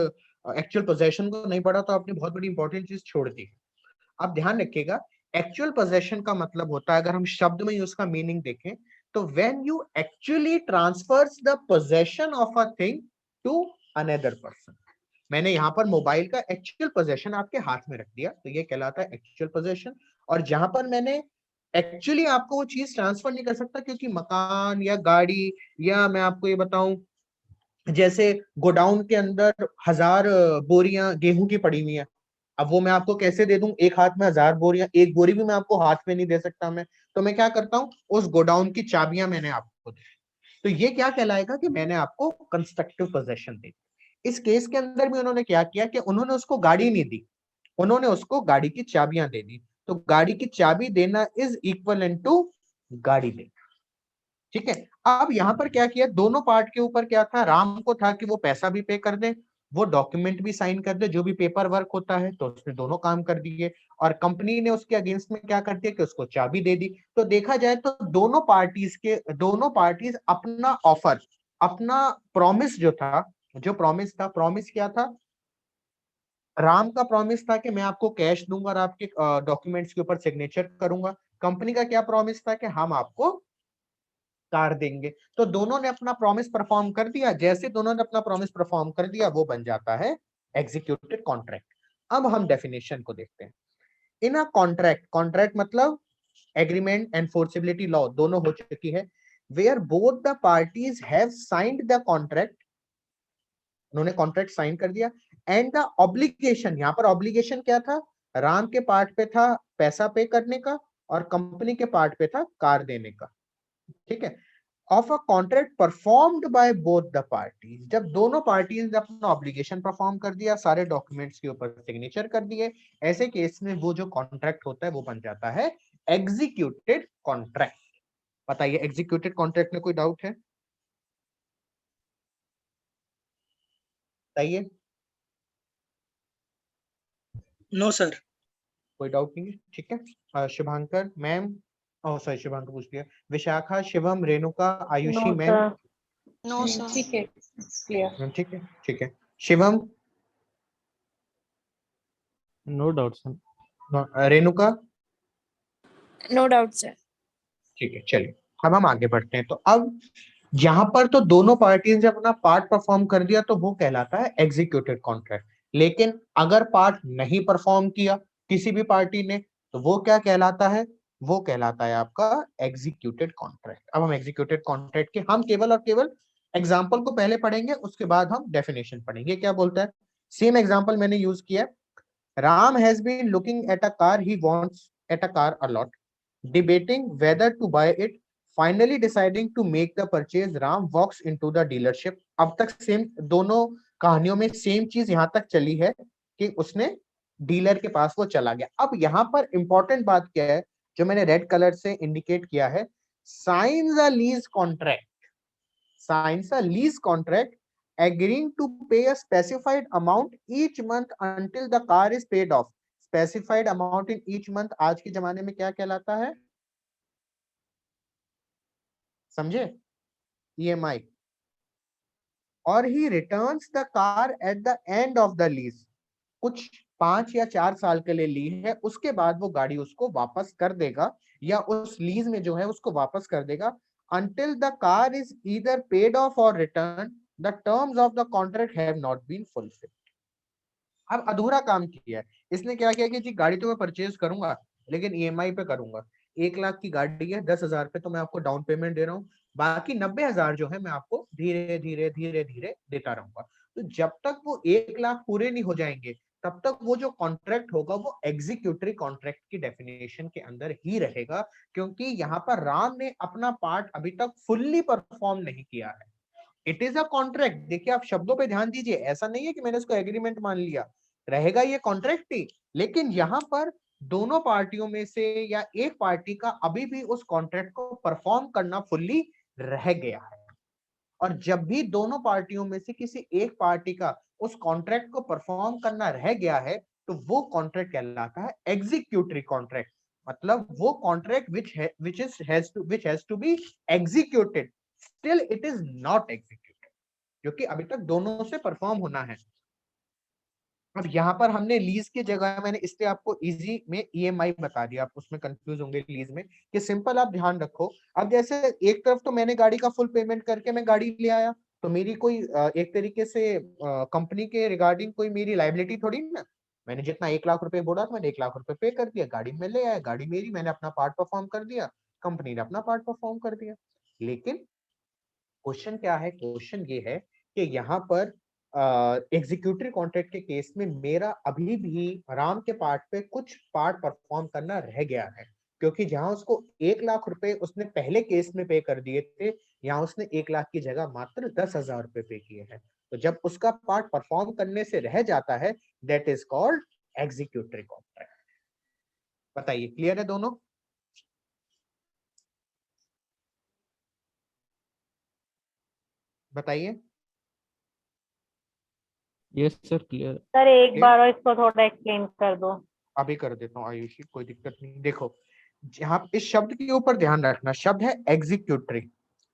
एक्चुअल पोजेशन को नहीं पढ़ा, तो आपने बहुत बड़ी इंपॉर्टेंट चीज छोड़ दी। आप ध्यान रखिएगा, एक्चुअल पोजेशन का मतलब होता है, अगर हम शब्द में ही उसका मीनिंग देखें, तो when you actually transfers the possession of a thing to another person. मैंने यहाँ पर मोबाइल का एक्चुअल पोजेशन आपके हाथ में रख दिया, तो ये कहलाता है एक्चुअल पोजेशन। और जहां पर मैंने एक्चुअली आपको वो चीज ट्रांसफर नहीं कर सकता, क्योंकि मकान या गाड़ी, या मैं आपको ये बताऊं जैसे गोडाउन के अंदर 1000 बोरियां गेहूं की पड़ी हुई है, अब वो मैं आपको कैसे दे दूं, एक हाथ में 1000 बोरियां, एक बोरी भी मैं आपको हाथ में नहीं दे सकता मैं, तो मैं क्या करता हूं, उस गोडाउन की चाबियां मैंने आपको दी, तो ये क्या कहलाएगा कि मैंने आपको कंस्ट्रक्टिव पोजेशन दी। इस केस के अंदर भी उन्होंने क्या किया कि उन्होंने उसको गाड़ी नहीं दी, उन्होंने उसको गाड़ी की चाबियां दे दी, तो गाड़ी की चाबी देना इज इक्वल टू गाड़ी देना, ठीक है। अब यहाँ पर क्या किया, दोनों पार्ट के ऊपर क्या था, राम को था कि वो पैसा भी पे कर दे, वो डॉक्यूमेंट भी साइन कर दे, जो भी पेपर वर्क होता है, तो उसने दोनों काम कर दिए। और कंपनी ने उसके अगेंस्ट में क्या कर दिया कि उसको चाबी दे दी। तो देखा जाए तो दोनों पार्टीज अपना ऑफर, अपना प्रॉमिस जो था, जो प्रॉमिस था, प्रॉमिस क्या था, राम का प्रॉमिस था कि मैं आपको कैश दूंगा और आपके डॉक्यूमेंट्स के ऊपर सिग्नेचर करूंगा। कंपनी का क्या प्रॉमिस था कि हम आपको कार देंगे। तो दोनों ने अपना प्रॉमिस परफॉर्म कर दिया, जैसे दोनों ने अपना प्रॉमिस परफॉर्म कर दिया वो बन जाता है एग्जीक्यूटेड कॉन्ट्रैक्ट। अब हम डेफिनेशन को देखते हैं। इन अ कॉन्ट्रैक्ट, कॉन्ट्रैक्ट मतलब एग्रीमेंट, एनफोर्सेबिलिटी लॉ दोनों हो चुकी है, where both the parties have signed the contract, उन्होंने कॉन्ट्रैक्ट साइन कर दिया, एंड द ऑब्लिगेशन, यहाँ पर ऑब्लिगेशन क्या था, राम के पार्ट पे था पैसा पे करने का और कंपनी के पार्ट पे था कार देने का, ठीक है। Of a contract performed by both the parties, जब दोनों पार्टीज ने अपना ऑब्लिगेशन परफॉर्म कर दिया, सारे डॉक्यूमेंट्स के ऊपर सिग्नेचर कर दिए, ऐसे केस में वो जो कॉन्ट्रैक्ट होता है वो बन जाता है एग्जीक्यूटेड कॉन्ट्रैक्ट। बताइए एग्जीक्यूटेड कॉन्ट्रैक्ट में कोई डाउट है, बताइए। No sir. कोई डाउट नहीं है, ठीक है। Shubhankar ma'am, oh sorry Shubhankar पूछ लिया, Vishakha, Shivam, Renuka, Ayushi no ma'am, sir, no sir. ठीक है, क्लियर। मैम ठीक है, ठीक है। Shivam, no doubt sir. Renuka, no doubt sir. ठीक है। चलिए अब हम आगे बढ़ते हैं। तो अब यहाँ पर तो दोनों पार्टीज ने अपना पार्ट परफॉर्म कर दिया, तो वो कहलाता है एग्जीक्यूटेड कॉन्ट्रैक्ट। लेकिन अगर पार्ट नहीं परफॉर्म किया किसी भी पार्टी ने, तो वो क्या कहलाता है, वो कहलाता है आपका एग्जीक्यूटेड कॉन्ट्रैक्ट। अब हम एग्जीक्यूटेड कॉन्ट्रैक्ट के हम केवल और केवल एग्जाम्पल को पहले पढ़ेंगे, उसके बाद हम डेफिनेशन पढ़ेंगे। क्या बोलता है, सेम एग्जाम्पल मैंने यूज किया है। Ram has been looking at a car, he wants at a car a lot, debating whether to buy it, finally deciding to make the purchase, Ram walks into the dealership। अब तक same, दोनों कहानियों में same चीज यहां तक चली है कि उसने डीलर के पास वो चला गया। अब यहाँ पर इंपॉर्टेंट बात क्या है, जो मैंने रेड कलर से इंडिकेट किया है, science a lease contract, signs a lease contract agreeing to pay a specified amount each month until the car is paid off। specified amount in each month आज के जमाने में क्या कहलाता है, समझे, EMI। और ही returns the car at the end of the lease, कुछ 5 या 4 साल के लिए ली है, उसके बाद वो गाड़ी उसको वापस कर देगा, या उस लीज में जो है उसको वापस कर देगा, until the car is either paid off or returned, the terms of the contract have not been fulfilled। अब अधूरा काम किया है इसने, क्या किया कि जी गाड़ी तो मैं परचेज करूंगा लेकिन EMI पे करूंगा, 1 लाख की गाड़ी है, 10,000 पे तो मैं आपको डाउन पेमेंट दे रहा हूँ, बाकी 90,000 जो है मैं आपको धीरे धीरे धीरे धीरे देता रहूंगा। तो जब तक वो 1 लाख पूरे नहीं हो जाएंगे तब तक वो जो कॉन्ट्रैक्ट होगा वो एग्जीक्यूटरी कॉन्ट्रैक्ट की डेफिनेशन के अंदर ही रहेगा, क्योंकि यहाँ पर राम ने अपना पार्ट अभी तक फुल्ली परफॉर्म नहीं किया है। इट इज अ कॉन्ट्रैक्ट, देखिए आप शब्दों पे ध्यान दीजिए, ऐसा नहीं है कि मैंने उसको एग्रीमेंट मान लिया, रहेगा ये कॉन्ट्रैक्ट ही, लेकिन यहाँ पर दोनों पार्टियों में से या एक पार्टी का अभी भी उस कॉन्ट्रैक्ट को परफॉर्म करना फुल्ली रह गया है। और जब भी दोनों पार्टियों में से किसी एक पार्टी का उस कॉन्ट्रैक्ट को परफॉर्म करना रह गया है तो वो कॉन्ट्रैक्ट कहलाता है एग्जीक्यूटरी कॉन्ट्रैक्ट। मतलब वो contract which has to be executed, still it is not executed, क्योंकि अभी तक दोनों से परफॉर्म होना है। अब यहाँ पर हमने लीज की जगह, मैंने इसलिए आपको इजी में EMI बता दिया, आप उसमें कंफ्यूज होंगे लीज में, कि सिंपल आप ध्यान रखो। अब जैसे एक तरफ तो मैंने गाड़ी का फुल पेमेंट करके मैं गाड़ी ले आया, तो मेरी कोई एक तरीके से कंपनी के रिगार्डिंग कोई मेरी लाइबिलिटी थोड़ी ना, मैंने जितना 1 लाख रुपए बोला था मैंने 1 लाख रुपए पे कर दिया, गाड़ी में ले आया, गाड़ी मेरी, मैंने अपना पार्ट परफॉर्म कर दिया, कंपनी ने अपना पार्ट परफॉर्म कर दिया। लेकिन क्वेश्चन क्या है, क्वेश्चन ये है कि यहाँ पर एग्जीक्यूटिव कॉन्ट्रैक्ट के केस में मेरा अभी भी राम के पार्ट पे कुछ पार्ट परफॉर्म करना रह गया है, क्योंकि जहां उसको 1 लाख रुपए उसने पहले केस में पे कर दिए थे, यहाँ उसने 1 लाख की जगह मात्र 10,000 रुपए पे किए हैं। तो जब उसका पार्ट परफॉर्म करने से रह जाता है, that is called executive contract. बताइए, क्लियर है दोनों? बताइए। Yes sir, clear. सर एक ये- बार और इसको थोड़ा एक्सप्लेन कर दो। अभी कर देता हूँ आयुषी, कोई दिक्कत नहीं। देखो, यहाँ इस शब्द के ऊपर ध्यान रखना, शब्द है एग्जीक्यूटरी।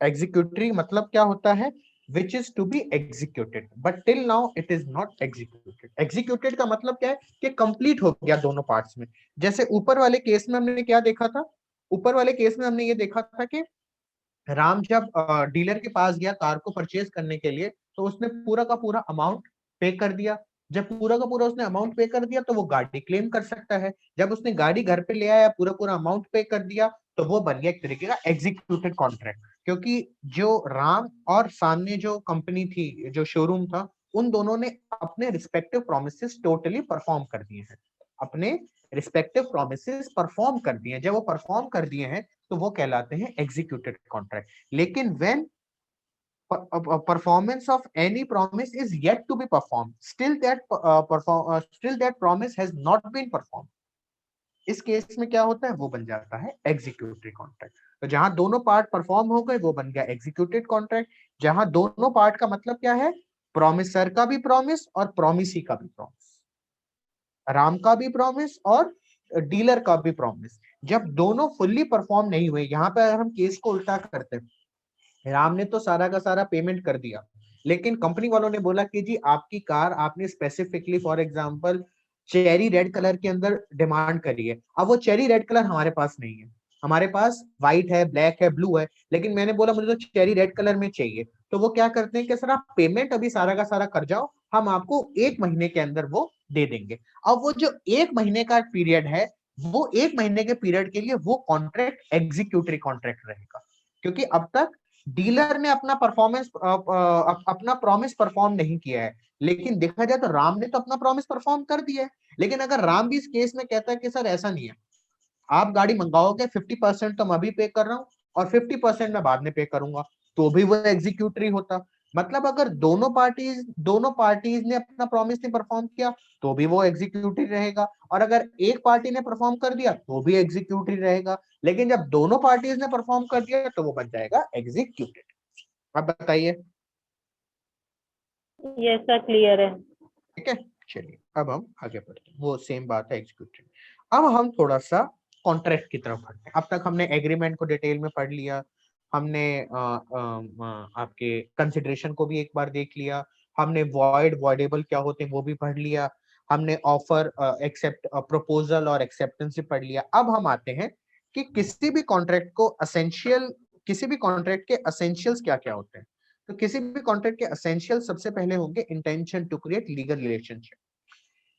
एग्जीक्यूटरी मतलब क्या होता है, which is to be executed, but till now it is not executed. Executed का मतलब क्या है कि कंप्लीट हो गया दोनों पार्ट्स में। जैसे ऊपर वाले केस में हमने क्या देखा था, ऊपर वाले केस में हमने ये देखा था कि राम जब डीलर के पास गया कार को परचेज करने के लिए, तो उसने पूरा का पूरा अमाउंट पे कर दिया। जब पूरा का पूरा उसने अमाउंट पे कर दिया तो वो गाड़ी क्लेम कर सकता है। जब उसने गाड़ी घर पे ले आया, पूरा पूरा अमाउंट पे कर दिया, तो वो बन गया एक तरीके का एग्जीक्यूटेड कॉन्ट्रैक्ट। क्योंकि जो राम और सामने जो कंपनी थी, जो शोरूम था, उन दोनों ने अपने रिस्पेक्टिव प्रोमिसेस टोटली परफॉर्म कर दिए हैं, अपने रिस्पेक्टिव प्रोमिसेस परफॉर्म कर दिए हैं। जब वो परफॉर्म कर दिए हैं तो वो कहलाते हैं एग्जीक्यूटेड कॉन्ट्रैक्ट। लेकिन when performance of any promise is yet to be performed, still that promise has not been performed, इस केस में क्या होता है, वो बन जाता है एग्जीक्यूटिव कॉन्ट्रैक्ट। तो जहां दोनों पार्ट परफॉर्म हो गए वो बन गया एग्जीक्यूटेड कॉन्ट्रैक्ट। जहां दोनों पार्ट का मतलब क्या है, प्रोमिसर का भी प्रॉमिस और प्रोमिसी का भी प्रॉमिस, राम का भी प्रॉमिस और डीलर का भी प्रॉमिस, जब दोनों फुल्ली परफॉर्म नहीं हुए। यहाँ पे अगर हम केस को उल्टा करते हैं, राम ने तो सारा का सारा पेमेंट कर दिया, लेकिन कंपनी वालों ने बोला कि जी आपकी कार आपने specifically for example cherry red colour के अंदर डिमांड करी है। अब वो चेरी रेड कलर हमारे पास नहीं है, हमारे पास व्हाइट है, ब्लैक है, ब्लू है, लेकिन मैंने बोला मुझे तो चेरी रेड कलर में चाहिए। तो वो क्या करते हैं कि सर आप पेमेंट अभी सारा का सारा कर जाओ, हम आपको 1 महीने के अंदर वो दे देंगे। अब वो जो 1 महीने का पीरियड है, वो 1 महीने के पीरियड के लिए वो कॉन्ट्रैक्ट एग्जीक्यूटरी कॉन्ट्रैक्ट रहेगा, क्योंकि अब तक डीलर ने अपना परफॉर्मेंस अपना प्रॉमिस परफॉर्म नहीं किया है। लेकिन देखा जाए तो राम ने तो अपना प्रॉमिस परफॉर्म कर दिया है। लेकिन अगर राम भी इस केस में कहता है कि सर ऐसा नहीं है, आप गाड़ी मंगाओगे 50% तो मैं अभी पे कर रहा हूँ और 50% मैं बाद में पे करूंगा, तो भी वो एग्जीक्यूटरी होता। मतलब अगर दोनों पार्टीज ने अपना प्रॉमिस नहीं परफॉर्म किया तो भी वो एग्जीक्यूटरी रहेगा, और अगर एक पार्टी ने परफॉर्म कर दिया तो भी एग्जीक्यूटरी रहेगा। लेकिन जब दोनों पार्टीज ने परफॉर्म कर दिया तो वो बन जाएगा एग्जीक्यूटेड। अब बताइए, ये सर क्लियर है। ठीक है। चलिए अब हम आगे बढ़ते हैं, वो सेम बात है एग्जीक्यूटिव। अब हम थोड़ा सा कॉन्ट्रैक्ट की तरफ बढ़ते हैं। अब तक हमने एग्रीमेंट को डिटेल में पढ़ लिया, हमने आपके कंसिडरेशन को भी एक बार देख लिया, हमने वॉइडेबल क्या होते हैं वो भी पढ़ लिया, हमने ऑफर एक्सेप्ट प्रपोजल और एक्सेप्टेंस भी पढ़ लिया। अब हम आते हैं कि किसी भी कॉन्ट्रैक्ट के असेंशियल्स क्या क्या होते हैं। तो किसी भी कॉन्ट्रैक्ट के एसेंशियल सबसे पहले होंगे intention to create legal relationship.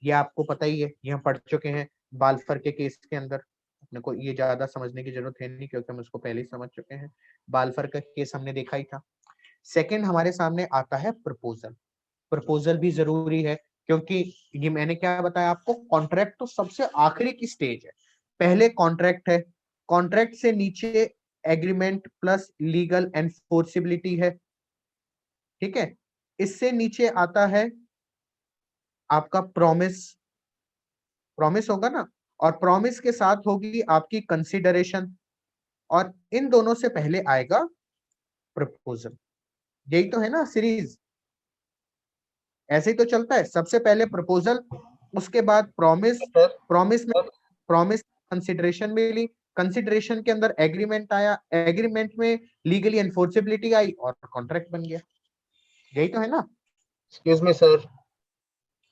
ये आपको पता ही है, ये हम पढ़ चुके हैं बालफर के केस के अंदर। अपने को ये ज्यादा समझने की जरूरत है नहीं, क्योंकि हम उसको पहले ही समझ चुके हैं। बालफर का केस हमने देखा ही था। सेकंड हमारे सामने आता है प्रपोजल। प्रपोजल भी जरूरी है, क्योंकि ये मैंने क्या बताया आपको, कॉन्ट्रैक्ट तो सबसे आखिरी की स्टेज है। पहले कॉन्ट्रैक्ट है, कॉन्ट्रैक्ट से नीचे एग्रीमेंट प्लस लीगल एनफोर्सिबिलिटी है, ठीक है। इससे नीचे आता है आपका प्रॉमिस, प्रॉमिस होगा ना, और प्रॉमिस के साथ होगी आपकी कंसीडरेशन, और इन दोनों से पहले आएगा प्रपोजल। यही तो है ना सीरीज, ऐसे ही तो चलता है। सबसे पहले प्रपोजल, उसके बाद प्रॉमिस, प्रॉमिस कंसीडरेशन मिली, कंसीडरेशन के अंदर एग्रीमेंट आया, एग्रीमेंट में लीगली एनफोर्सेबिलिटी आई और कॉन्ट्रैक्ट बन गया। यही तो है ना। Excuse me, sir.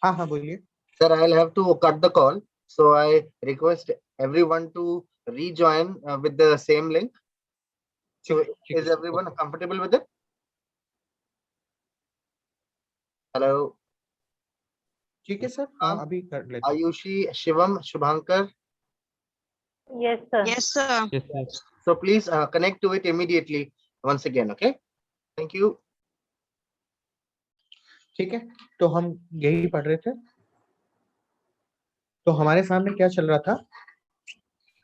हाँ हाँ बोलिए। Sir, I'll have to cut the call. So I request everyone to rejoin with the same link. So ठीक is है, everyone okay. comfortable with it? Hello. ठीक है सर, हाँ अभी कर लेते हैं। Ayushi, Shivam, Shubhankar. Yes sir. Yes, sir. Yes, yes. So please connect to it immediately once again. Okay. Thank you. ठीक है, तो हम यही पढ़ रहे थे। तो हमारे सामने क्या चल रहा था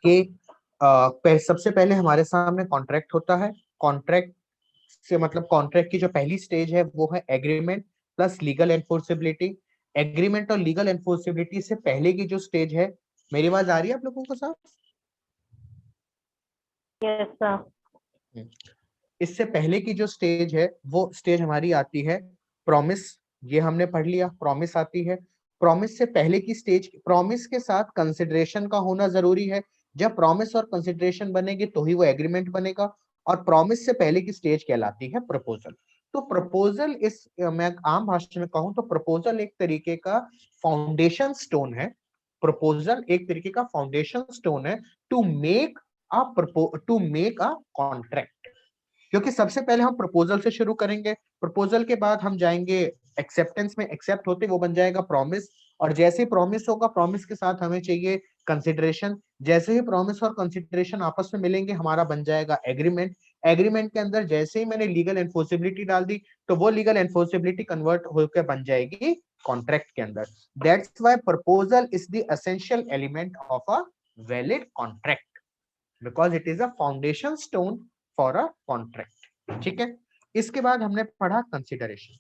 कि सबसे पहले हमारे सामने कॉन्ट्रैक्ट होता है। कॉन्ट्रैक्ट से मतलब कॉन्ट्रैक्ट की जो पहली स्टेज है वो है agreement plus legal enforceability. Agreement और लीगल एनफोर्सेबिलिटी से पहले की जो स्टेज है, मेरी आवाज आ रही है आप लोगों को साफ? Yes sir. इससे पहले की जो स्टेज है वो स्टेज हमारी आती है प्रॉमिस। ये हमने पढ़ लिया, प्रॉमिस आती है। प्रॉमिस से पहले की स्टेज, प्रॉमिस के साथ कंसिडरेशन का होना जरूरी है। जब प्रॉमिस और कंसिडरेशन बनेगी तो ही वो एग्रीमेंट बनेगा, और प्रॉमिस से पहले की स्टेज कहलाती है प्रपोजल। तो प्रपोजल इस, मैं आम भाषा में कहूं तो प्रपोजल एक तरीके का फाउंडेशन स्टोन है। प्रपोजल एक तरीके का फाउंडेशन स्टोन है टू मेक अ कॉन्ट्रैक्ट। क्योंकि सबसे पहले हम प्रपोजल से शुरू करेंगे, प्रपोजल के बाद हम जाएंगे एक्सेप्टेंस में, एक्सेप्ट होते वो बन जाएगा प्रॉमिस, और जैसे ही प्रॉमिस होगा प्रॉमिस के साथ हमें चाहिए कंसिडरेशन। जैसे ही प्रॉमिस और कंसिडरेशन आपस में मिलेंगे हमारा बन जाएगा एग्रीमेंट। एग्रीमेंट के अंदर जैसे ही मैंने लीगल एनफोर्सिबिलिटी डाल दी तो वो लीगल एनफोर्सिबिलिटी कन्वर्ट होकर बन जाएगी कॉन्ट्रैक्ट के अंदर। That's why proposal is the essential element of a valid contract, because it is a foundation stone for a contract. ठीक है, इसके बाद हमने पढ़ा कंसिडरेशन।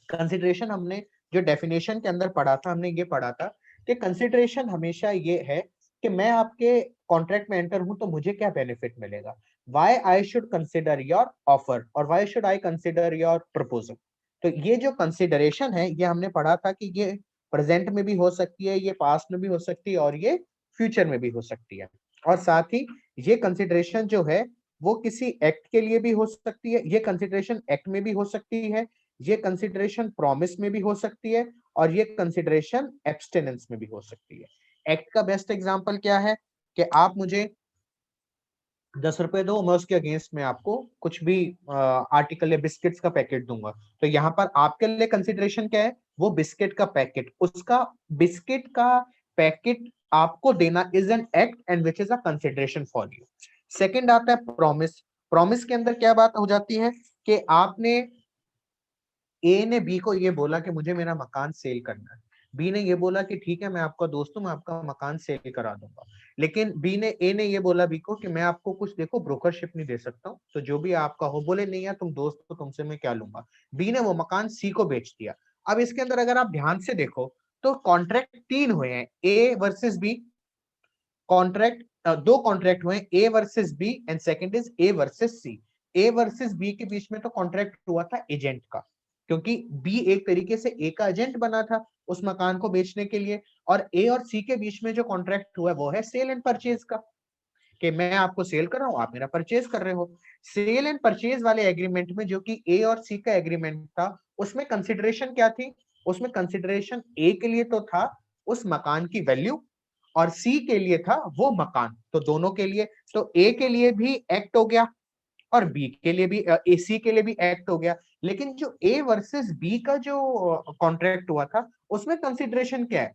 कंसिडरेशन हमने जो डेफिनेशन के अंदर पढ़ा था, हमने ये पढ़ा था कि कंसिडरेशन हमेशा ये है कि मैं आपके कॉन्ट्रैक्ट में एंटर हूं तो मुझे क्या बेनिफिट मिलेगा। Why I should consider your offer और why should I consider your proposal. तो ये जो कंसिडरेशन है ये हमने पढ़ा था कि ये प्रेजेंट में भी हो सकती है, ये पास्ट में भी हो सकती है और ये फ्यूचर में भी हो सकती है। और साथ ही ये कंसिडरेशन जो है वो किसी एक्ट के लिए भी हो सकती है, ये कंसिडरेशन एक्ट में भी हो सकती है, ये कंसिडरेशन प्रॉमिस में भी हो सकती है, और ये कंसिडरेशन एब्स्टिनेंस में भी हो सकती है। एक्ट का बेस्ट एग्जांपल क्या है कि आप मुझे 10 रुपए दो, मैं उसके अगेंस्ट में आपको कुछ भी आर्टिकल या बिस्किट्स का पैकेट दूंगा। तो यहाँ पर आपके लिए कंसिडरेशन क्या है, वो बिस्किट का पैकेट, उसका बिस्किट का पैकेट आपको देना is an act and which is a consideration for you. Second आता है प्रॉमिस। प्रॉमिस के अंदर क्या बात हो जाती है कि आपने ए ने बी को ये बोला कि मुझे मेरा मकान सेल करना है, बी ने ये बोला कि ठीक है मैं आपका दोस्त हूं, मैं आपका मकान सेल करा दूंगा, लेकिन ए ने ये बोला बी को कि मैं आपको कुछ देखो ब्रोकरशिप नहीं दे सकता हूँ, तो जो भी आपका हो। बोले नहीं यार तुम दोस्त हो, तुमसे मैं क्या लूंगा। बी ने वो मकान सी को बेच दिया। अब इसके अंदर अगर आप ध्यान से देखो तो कॉन्ट्रैक्ट 3 हुए हैं, A versus B. Contract 2 contract हुए, A versus B and second is A versus C. A versus B के बीच में तो कॉन्ट्रैक्ट हुआ था एजेंट का, क्योंकि बी एक तरीके से ए का एजेंट बना था उस मकान को बेचने के लिए, और ए और सी के बीच में जो कॉन्ट्रैक्ट हुआ है वो है सेल एंड परचेज का, कि मैं आपको सेल कर रहा हूं, आप मेरा परचेज कर रहे हो। सेल एंड परचेज वाले एग्रीमेंट में जो कि ए और सी का एग्रीमेंट था, उसमें कंसिडरेशन क्या थी? उसमें कंसिडरेशन ए के लिए तो था उस मकान की वैल्यू, और सी के लिए था वो मकान, तो दोनों के लिए। तो ए के लिए भी एक्ट हो गया और बी के लिए भी, सी के लिए भी एक्ट हो गया। लेकिन जो ए वर्सेस बी का जो कॉन्ट्रैक्ट हुआ था उसमें कंसिडरेशन क्या है?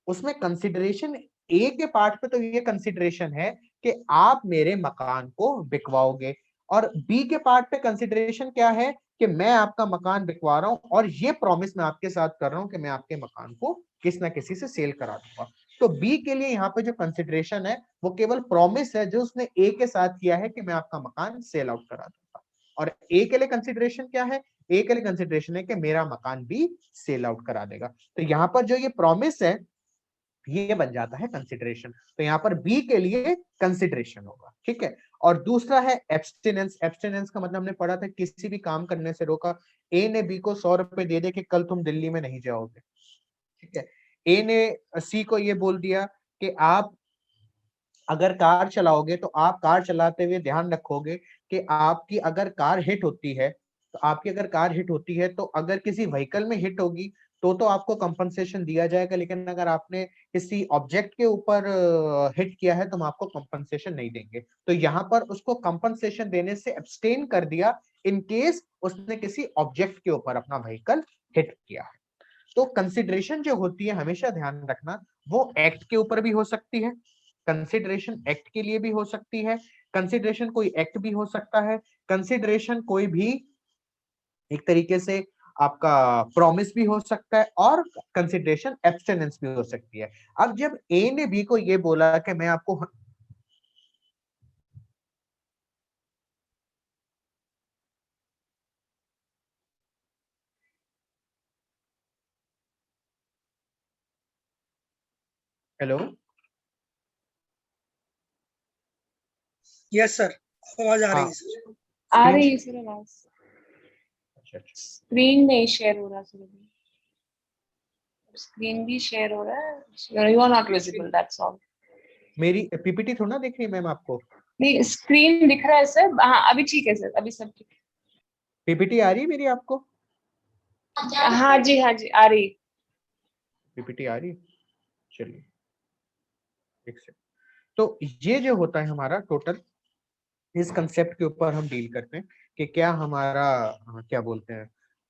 उसमें कंसिडरेशन ए के पार्ट पे तो ये कंसिडरेशन है कि आप मेरे मकान को बिकवाओगे, और बी के पार्ट पे कंसिडरेशन क्या है कि मैं आपका मकान बिकवा रहा हूं और ये प्रॉमिस मैं आपके साथ कर रहा हूं कि मैं आपके मकान को किसी ना किसी से सेल करा दूंगा। तो बी के लिए यहाँ पे जो कंसिडरेशन है वो केवल प्रॉमिस है जो उसने ए के साथ किया है कि मैं आपका मकान सेल आउट करा दूंगा। और ए के लिए कंसिडरेशन क्या है? ए के लिए कंसिडरेशन है कि मेरा मकान भी सेल आउट करा देगा। तो यहाँ पर जो ये प्रॉमिस है ये बन जाता है कंसिडरेशन। तो यहाँ पर बी के लिए कंसिडरेशन होगा, ठीक है। और दूसरा है एब्स्टिनेंस। एब्स्टिनेंस का मतलब हमने पढ़ा था किसी भी काम करने से रोका। ए ने बी को 100 रुपए दे दे कि कल तुम दिल्ली में नहीं जाओगे, ठीक है। ए ने सी को ये बोल दिया कि आप अगर कार चलाओगे तो आप कार चलाते हुए ध्यान रखोगे कि आपकी अगर कार हिट होती है, तो आपकी अगर कार हिट होती है तो अगर किसी व्हीकल में हिट होगी तो आपको कंपनसेशन दिया जाएगा, लेकिन अगर आपने किसी ऑब्जेक्ट के ऊपर हिट किया है तो हम आपको कंपनसेशन नहीं देंगे। तो यहाँ पर उसको कंपनसेशन देने से एब्सटेन कर दिया इन केस उसने किसी ऑब्जेक्ट के ऊपर अपना व्हीकल हिट किया है। तो कंसिडरेशन जो होती है हमेशा ध्यान रखना वो एक्ट के ऊपर भी हो सकती है, कंसिडरेशन एक्ट के लिए भी हो सकती है, कंसिडरेशन कोई एक्ट भी हो सकता है, कंसिडरेशन कोई भी एक तरीके से आपका प्रॉमिस भी हो सकता है, और कंसिडरेशन एब्स्टिनेंस भी हो सकती है। अब जब ए ने बी को ये बोला कि मैं आपको हेलो यस सर, आवाज आ रही हाँ है सर। आ स्क्रीन रही है सर आवाज। अच्छा अच्छा स्क्रीन नहीं शेयर हो रहा सर अभी। स्क्रीन भी शेयर हो रहा है, you are not visible, that's all. मेरी पीपीटी थोड़ा ना दिख रही मैम आपको? नहीं स्क्रीन दिख रहा है सर, हाँ अभी ठीक है सर, अभी सब ठीक पीपीटी आ रही है मेरी आपको? है। हाँ जी आ रही है। पीपीटी आ रही है, चलिए एक सेकंड। तो ये जो होता है हमारा टोटल, इस कंसेप्ट के ऊपर हम डील करते हैं कि क्या हमारा क्या बोलते हैं,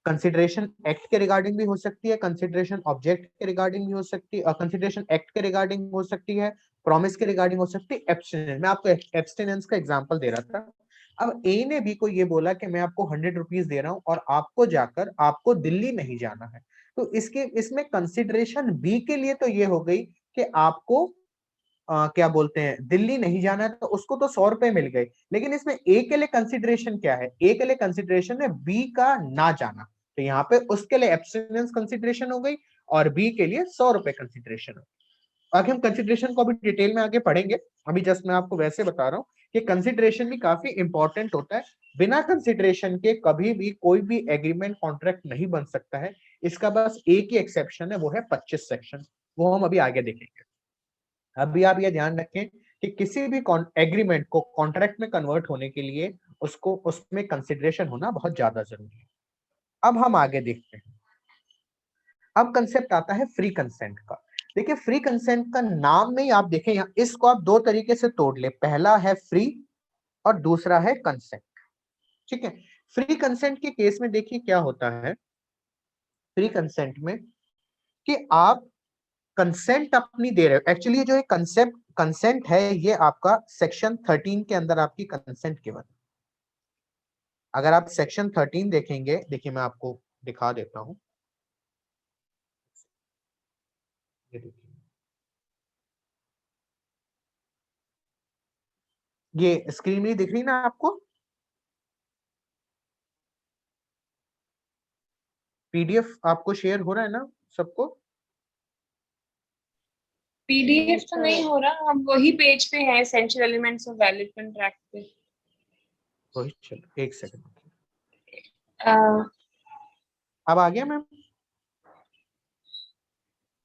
कंसिडरेशन एक्ट के रिगार्डिंग भी हो सकती है, कंसिडरेशन ऑब्जेक्ट के रिगार्डिंग भी हो सकती है, कंसिडरेशन एक्ट के रिगार्डिंग हो सकती है, प्रॉमिस के रिगार्डिंग हो सकती है, एब्स्टिनेंस। मैं आपको एब्स्टिनेंस का एग्जांपल दे रहा था। अब ए ने बी को ये बोला कि मैं आपको 100 रुपीज दे रहा हूं और आपको जाकर आपको दिल्ली नहीं जाना है, तो इसमें कंसिडरेशन बी के लिए तो ये हो गई कि आपको क्या बोलते हैं दिल्ली नहीं जाना है, तो उसको तो 100 रुपए मिल गए। लेकिन इसमें ए के लिए कंसिडरेशन क्या है? ए के लिए कंसिडरेशन है बी का ना जाना, तो यहाँ पे उसके लिए एब्स्टिनेंस कंसिडरेशन हो गई और बी के लिए 100 रुपए कंसिडरेशन हो गई। आगे हम कंसिडरेशन को अभी डिटेल में आगे पढ़ेंगे, अभी जस्ट मैं आपको वैसे बता रहा हूँ कि कंसिडरेशन भी काफी इंपॉर्टेंट होता है। बिना कंसिडरेशन के कभी भी कोई भी एग्रीमेंट कॉन्ट्रैक्ट नहीं बन सकता है। इसका बस एक ही एक्सेप्शन है, वो है 25 सेक्शन, वो हम अभी आगे देखेंगे। अभी आप ये ध्यान रखें कि किसी भी एग्रीमेंट को कॉन्ट्रैक्ट में कन्वर्ट होने के लिए उसको उसमें कंसिडरेशन होना बहुत ज्यादा जरूरी है। अब हम आगे देखते हैं। अब कंसेप्ट आता है फ्री कंसेंट का। देखिए फ्री कंसेंट का नाम में ही आप देखें, यहाँ इसको आप दो तरीके से तोड़ ले, पहला है फ्री और दूसरा है कंसेंट, ठीक है। फ्री कंसेंट के केस में देखिए क्या होता है, फ्री कंसेंट में कि आप कंसेंट अपनी दे रहे हो। एक्चुअली जो कंसेप्ट कंसेंट है ये आपका सेक्शन 13 के अंदर आपकी कंसेंट केवल। अगर आप सेक्शन 13 देखेंगे, देखिए मैं आपको दिखा देता हूं, ये देखिए, ये स्क्रीन में दिख रही ना आपको, पीडीएफ आपको शेयर हो रहा है ना सबको? पीडीएफ तो सर। नहीं हो रहा, हम वही पेज पे हैं, essential elements of valid contract पे। वही, चलो एक सेकंड, अह, अब आ गया मैम?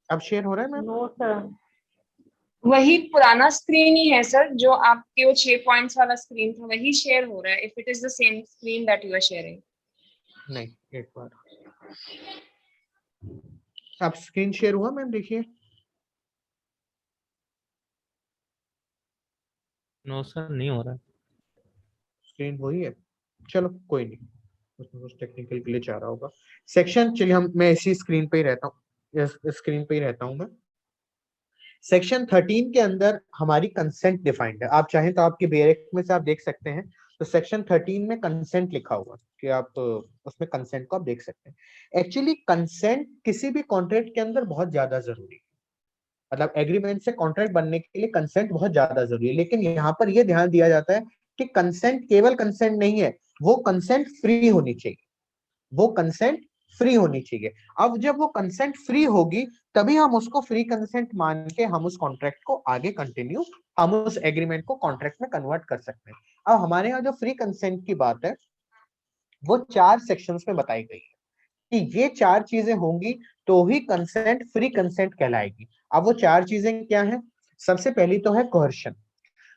अब शेयर हो रहा है मैम? No sir. वही पुराना स्क्रीन ही है सर, जो आपके वो 6 पॉइंट्स वाला स्क्रीन था, वही शेयर हो रहा है, if it is the same screen that you are sharing. नहीं, एक बार, अब स्क्रीन शेयर हुआ मैम? देखिए, नो सर, नहीं हो रहा है। स्क्रीन वही है, चलो कोई नहीं, उसमें कुछ टेक्निकल ग्लिच आ रहा होगा। सेक्शन, चलिए हम, मैं इसी स्क्रीन पे ही रहता हूँ, इस स्क्रीन पे ही रहता हूँ मैं। सेक्शन 13 के अंदर हमारी कंसेंट डिफाइंड है। आप चाहें तो आपके बेरेक में से आप देख सकते हैं, तो सेक्शन 13 में कंसेंट लिखा हुआ है कि आप उसमें कंसेंट को आप देख सकते हैं। एक्चुअली कंसेंट किसी भी कॉन्ट्रैक्ट के अंदर बहुत ज्यादा जरूरी है, मतलब एग्रीमेंट से कॉन्ट्रैक्ट बनने के लिए कंसेंट बहुत ज्यादा जरूरी है। लेकिन यहाँ पर यह ध्यान दिया जाता है कि कंसेंट केवल कंसेंट नहीं है, वो कंसेंट फ्री होनी चाहिए, वो कंसेंट फ्री होनी चाहिए। अब जब वो कंसेंट फ्री होगी तभी हम उसको फ्री कंसेंट मान के हम उस कॉन्ट्रैक्ट को आगे कंटिन्यू, हम उस एग्रीमेंट को कॉन्ट्रैक्ट में कन्वर्ट कर सकते हैं। अब हमारे यहाँ जो फ्री कंसेंट की बात है वो 4 सेक्शंस में बताई गई है कि ये 4 चीजें होंगी तो ही कंसेंट फ्री कंसेंट कहलाएगी। अब वो 4 चीजें क्या हैं? सबसे पहली तो है कोहर्शन।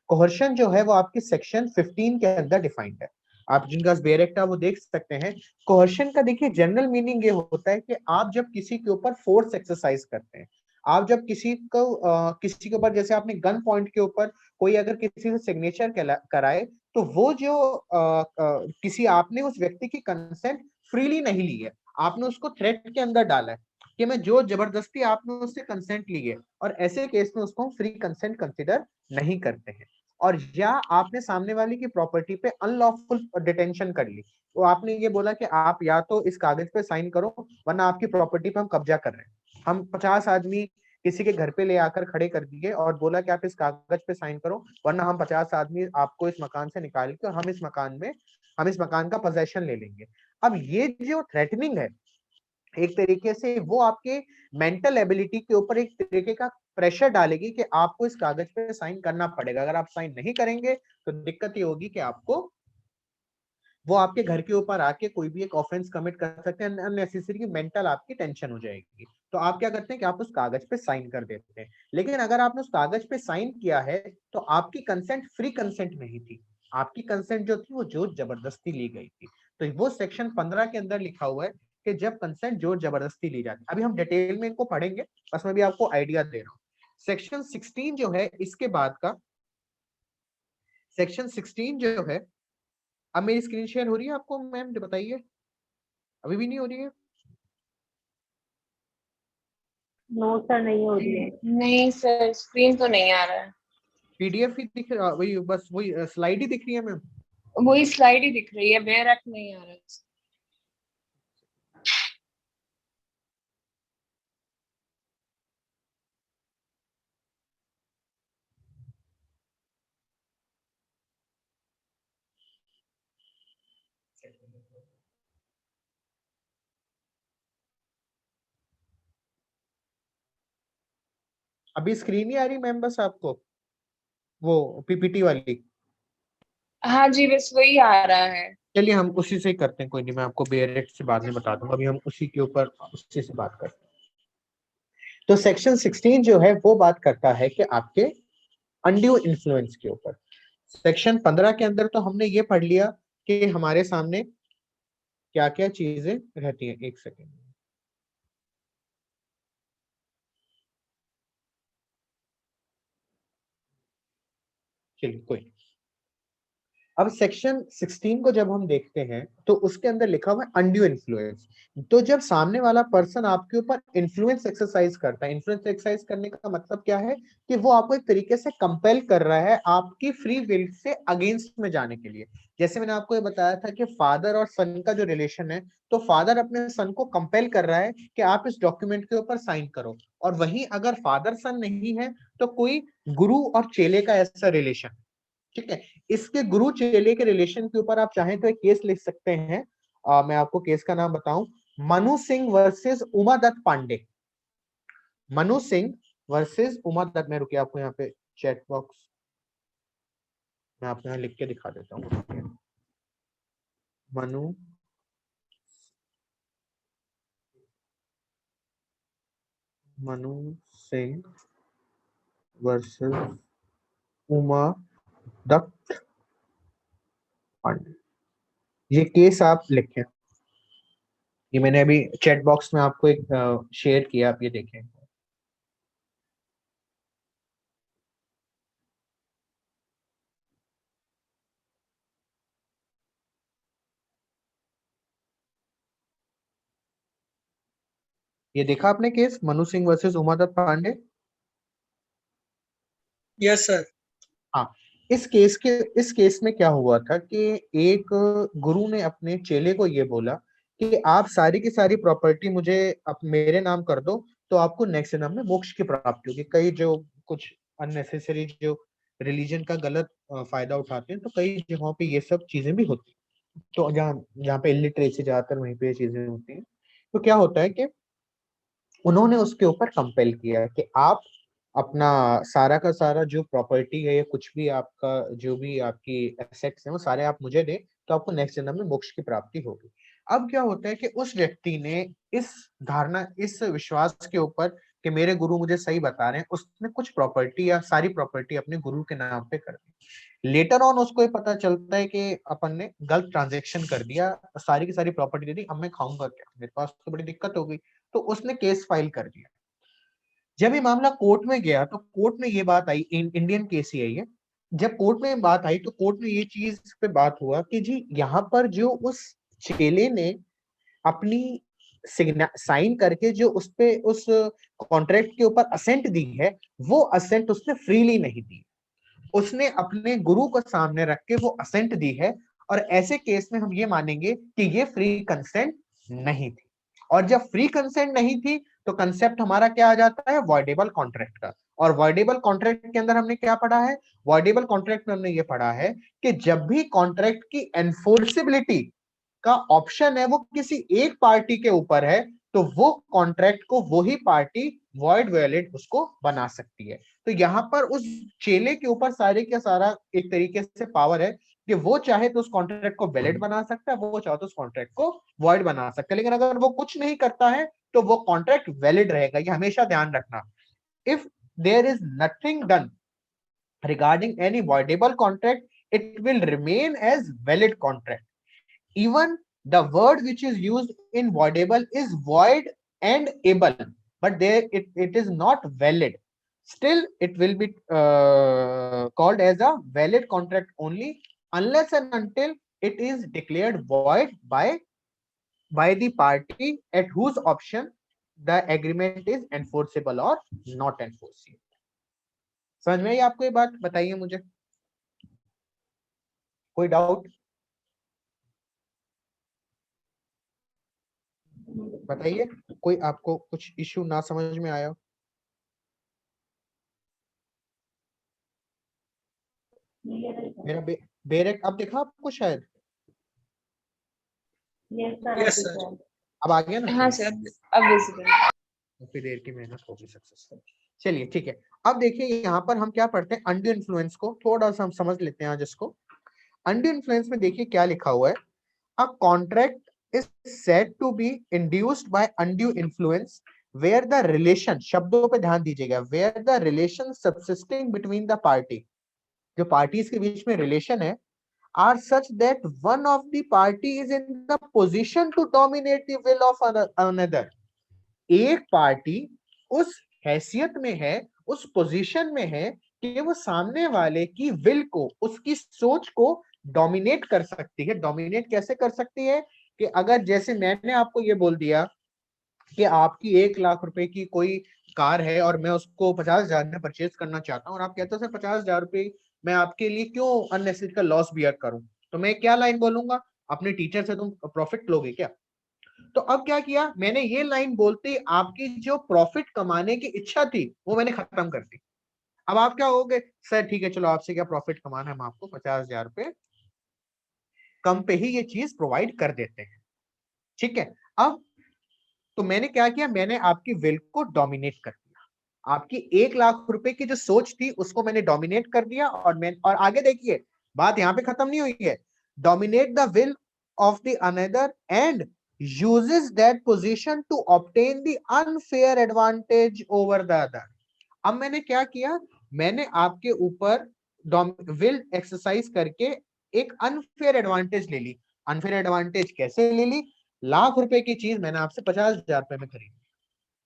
कोहर्शन जो है वो आपकी सेक्शन 15 के अंदर डिफाइंड है। आप जिनका बेरेक्ट है वो देख सकते हैं। कोहर्शन का देखिए जनरल मीनिंग ये होता है कि आप जब किसी के ऊपर फोर्स एक्सरसाइज करते हैं, आप जब किसी के ऊपर, जैसे आपने गन पॉइंट के ऊपर कोई अगर किसी से सिग्नेचर कराए, तो वो जो किसी, आपने उस व्यक्ति की कंसेंट फ्रीली नहीं ली है, आपने उसको थ्रेट के अंदर डाला है कि मैं जो जबरदस्ती आपने उससे कंसेंट ली है, और ऐसे केस में उसको हम फ्री कंसेंट कंसिडर नहीं करते हैं। और या आपने सामने वाले की प्रॉपर्टी पे अनलॉफुल डिटेंशन कर ली, तो आपने ये बोला कि आप या तो इस कागज पे साइन करो वरना आपकी प्रॉपर्टी पे हम कब्जा कर रहे हैं। हम 50 आदमी किसी के घर पे ले आकर खड़े कर दिए और बोला कि आप इस कागज पे साइन करो वरना हम 50 आदमी आपको इस मकान से निकाल के, और हम इस मकान का पोजेशन ले लेंगे। अब ये जो थ्रेटनिंग है, एक तरीके से वो आपके मेंटल एबिलिटी के ऊपर एक तरीके का प्रेशर डालेगी कि आपको इस कागज पे साइन करना पड़ेगा। अगर आप साइन नहीं करेंगे तो दिक्कत ये होगी कि आपको, वो आपके घर के ऊपर आके कोई भी एक ऑफेंस कमिट कर सकते हैं, अननेसेसरी मेंटल आपकी टेंशन हो जाएगी। तो आप क्या करते हैं कि आप उस कागज पे साइन कर देते हैं। लेकिन अगर आपने उस कागज पे साइन किया है तो आपकी कंसेंट फ्री कंसेंट नहीं थी, आपकी कंसेंट जो थी वो जोर जबरदस्ती ली गई थी। तो वो सेक्शन 15 के अंदर लिखा हुआ है कि जब कंसेंट जोर जबरदस्ती ली जाती है। अभी हम डिटेल में इनको पढ़ेंगे, बस मैं भी आपको आइडिया दे रहा हूँ। सेक्शन 16 जो है इसके बाद का, सेक्शन 16 जो है, अब मेरी स्क्रीन शेयर हो रही है आपको मैम? बताइए, अभी भी नहीं हो रही है? नो सर, नहीं हो रही है। नहीं सर, स्क्रीन तो नहीं आ रहा है, पीडीएफ ही दिख रहा, वही बस वही स्लाइड ही दिख रही है मैम। वही स्लाइड ही दिख रही है, बेरक नहीं आ रहा है। अभी स्क्रीन ही आ रही मैम बस आपको, वो पीपीटी वाली? हाँ जी, बस वही आ रहा है। चलिए हम उसी से ही करते हैं, कोई नहीं, मैं आपको बेरेक्ट से बाद में बता दूंगा, अभी हम उसी के ऊपर उसी से बात करते हैं। तो सेक्शन 16 जो है वो बात करता है कि आपके अनड्यू इन्फ्लुएंस के ऊपर। सेक्शन 15 के अंदर तो हमने ये पढ़ लिया कि हमारे सामने क्या क्या चीजें रहती हैं। एक सेकेंड, चलिए कोई नहीं। अब सेक्शन 16 को जब हम देखते हैं तो उसके अंदर लिखा हुआ है अनड्यू इन्फ्लुएंस। तो जब सामने वाला पर्सन आपके ऊपर इन्फ्लुएंस एक्सरसाइज करता है, इन्फ्लुएंस एक्सरसाइज करने का मतलब क्या है कि वो आपको एक तरीके से कंपेल कर रहा है आपकी फ्री विल से अगेंस्ट में जाने के लिए। जैसे मैंने आपको ये बताया था कि फादर और सन का जो रिलेशन है, तो फादर अपने सन को कंपेल कर रहा है कि आप इस डॉक्यूमेंट के ऊपर साइन करो, और वहीं अगर फादर सन नहीं है तो कोई गुरु और चेले का ऐसा रिलेशन, ठीक है। इसके गुरु चेले के रिलेशन के ऊपर आप चाहें तो एक केस लिख सकते हैं। मैं आपको केस का नाम बताऊं, मनु सिंह वर्सेस उमादत्त पांडे। मनु सिंह वर्सेस उमादत्त, मैं रुकिए आपको यहाँ पे चैट बॉक्स मैं आपको यहाँ लिख के दिखा देता हूँ। मनु मनु सिंह वर्सेस उमादत्त पांडे, ये केस आप लिखें। ये मैंने अभी चैट बॉक्स में आपको एक शेयर किया, आप ये देखें। ये देखा आपने case Manu Singh versus Umadatt Pandey? Yes sir. हाँ, इस केस में क्या हुआ था कि एक गुरु ने अपने चेले को ये बोला कि आप सारी की सारी प्रॉपर्टी मुझे मेरे नाम कर दो, तो आपको नेक्स्ट जन्म में मोक्ष की प्राप्ति होगी। कई जो कुछ अननेसेसरी जो रिलीजन का गलत फायदा उठाते हैं, तो कई जगहों पे ये सब चीजें भी होती हैं। तो जहाँ जहाँ पे इलिटरेसी ज्यादातर वहीं पे ये चीजें होती हैं। तो क्या होता है कि उन्होंने उसके ऊपर कंपेल किया कि आप अपना सारा का सारा जो प्रॉपर्टी है या कुछ भी आपका जो भी आपकी एसेट्स हैं वो सारे आप मुझे दे, तो आपको नेक्स्ट जन्म में मोक्ष की प्राप्ति होगी। अब क्या होता है कि उस व्यक्ति ने इस धारणा, इस विश्वास के ऊपर कि मेरे गुरु मुझे सही बता रहे हैं, उसने कुछ प्रॉपर्टी या सारी प्रॉपर्टी अपने गुरु के नाम पे कर दी। लेटर ऑन उसको ये पता चलता है कि अपन ने गलत ट्रांजेक्शन कर दिया, सारी की सारी प्रॉपर्टी दे दी, अब मैं खाऊंगा क्या, मेरे पास तो बड़ी दिक्कत हो गई। तो उसने केस फाइल कर दिया। जब ये मामला कोर्ट में गया तो कोर्ट में ये बात आई, इंडियन केस ही है ये। जब कोर्ट में बात आई तो कोर्ट में ये चीज पे बात हुआ कि जी यहाँ पर जो उस चेले ने अपनी साइन करके जो उस पे उस कॉन्ट्रैक्ट के ऊपर असेंट दी है, वो असेंट उसने फ्रीली नहीं दी, उसने अपने गुरु को सामने रख के वो असेंट दी है। और ऐसे केस में हम ये मानेंगे कि ये फ्री कंसेंट नहीं थी। और जब फ्री कंसेंट नहीं थी तो कंसेप्ट हमारा क्या आ जाता है, वॉइडेबल कॉन्ट्रैक्ट का। और वॉइडेबल कॉन्ट्रैक्ट के अंदर हमने क्या पढ़ा है, वॉइडेबल कॉन्ट्रैक्ट में हमने ये पढ़ा है कि जब भी कॉन्ट्रैक्ट की एनफोर्सिबिलिटी का ऑप्शन है वो किसी एक पार्टी के ऊपर है, तो वो कॉन्ट्रैक्ट को वही पार्टी वॉइड वैलिड उसको बना सकती है। तो यहाँ पर उस चेले के ऊपर सारे का सारा एक तरीके से पावर है कि वो चाहे तो उस कॉन्ट्रैक्ट को वैलिड बना सकता है, वो चाहे तो उस कॉन्ट्रैक्ट को वॉइड बना सकता है। लेकिन अगर वो कुछ नहीं करता है तो वो कॉन्ट्रैक्ट वैलिड रहेगा, ये हमेशा ध्यान रखना। If there is nothing done regarding any voidable contract, it will remain as valid contract. Even the word which is used in voidable is void and able, but there it is not valid. Still it will be called as a valid contract only unless and until it is declared void by the party at whose option the agreement is enforceable or not enforceable. समझ में आई आपको ये बात? बताइए मुझे, कोई doubt बताइए, कोई आपको कुछ इश्यू ना समझ में आया? मेरा बेरेक अब देखा आपको शायद? Yes sir. अब आ गया ना? हाँ सर, अब विजिबल। काफी देर की मेहनत होगी सक्सेसफुल। चलिए ठीक है, अब देखिए यहाँ पर हम क्या पढ़ते हैं, अनड्यू इन्फ्लुएंस को थोड़ा सा हम समझ लेते हैं आज इसको। अनड्यू इन्फ्लुएंस में देखिए क्या लिखा हुआ है, a contract is said to be induced by undue influence where the relation, शब्दों पे ध्यान दीजिएगा, where the relation subsisting between the party, जो पार्टीज के बीच में रिलेशन है, are such that one of the party is in the position to dominate the will of another. एक पार्टी उस हैसियत में है, उस पोजीशन में है कि वो सामने वाले की विल को, उसकी सोच को डोमिनेट कर सकती है। डोमिनेट कैसे कर सकती है कि अगर जैसे मैंने आपको ये बोल दिया कि आपकी 1 लाख रुपए की कोई कार है और मैं उसको 50,000 में परचेज करना चाहता हूँ, और आप कहते हो सर 50,000 रुपए मैं आपके लिए क्यों अननेसेसरी का लॉस बियर करूं, तो मैं क्या लाइन बोलूंगा, अपने टीचर से तुम प्रॉफिट लोगे क्या? तो अब क्या किया मैंने, ये लाइन बोलते ही आपकी जो प्रॉफिट कमाने की इच्छा थी वो मैंने खत्म कर दी। अब आप क्या होगे, सर ठीक है चलो आपसे क्या प्रॉफिट कमाना है, हम आपको 50,000 रुपए कम पे ही ये चीज प्रोवाइड कर देते हैं। ठीक है, अब तो मैंने क्या किया, मैंने आपकी विल को डोमिनेट कर दिया। आपकी 1 लाख रुपए की जो सोच थी उसको मैंने डोमिनेट कर दिया, और आगे देखिए बात यहाँ पे खत्म नहीं हुई है। Dominate the will of the another and uses that position to obtain the unfair advantage over the other। अब मैंने क्या किया, मैंने आपके ऊपर विल एक्सरसाइज करके एक अनफेयर एडवांटेज ले ली। अनफेयर एडवांटेज कैसे ले ली, 1,00,000 की चीज मैंने आपसे 50,000 रुपए में खरीदी,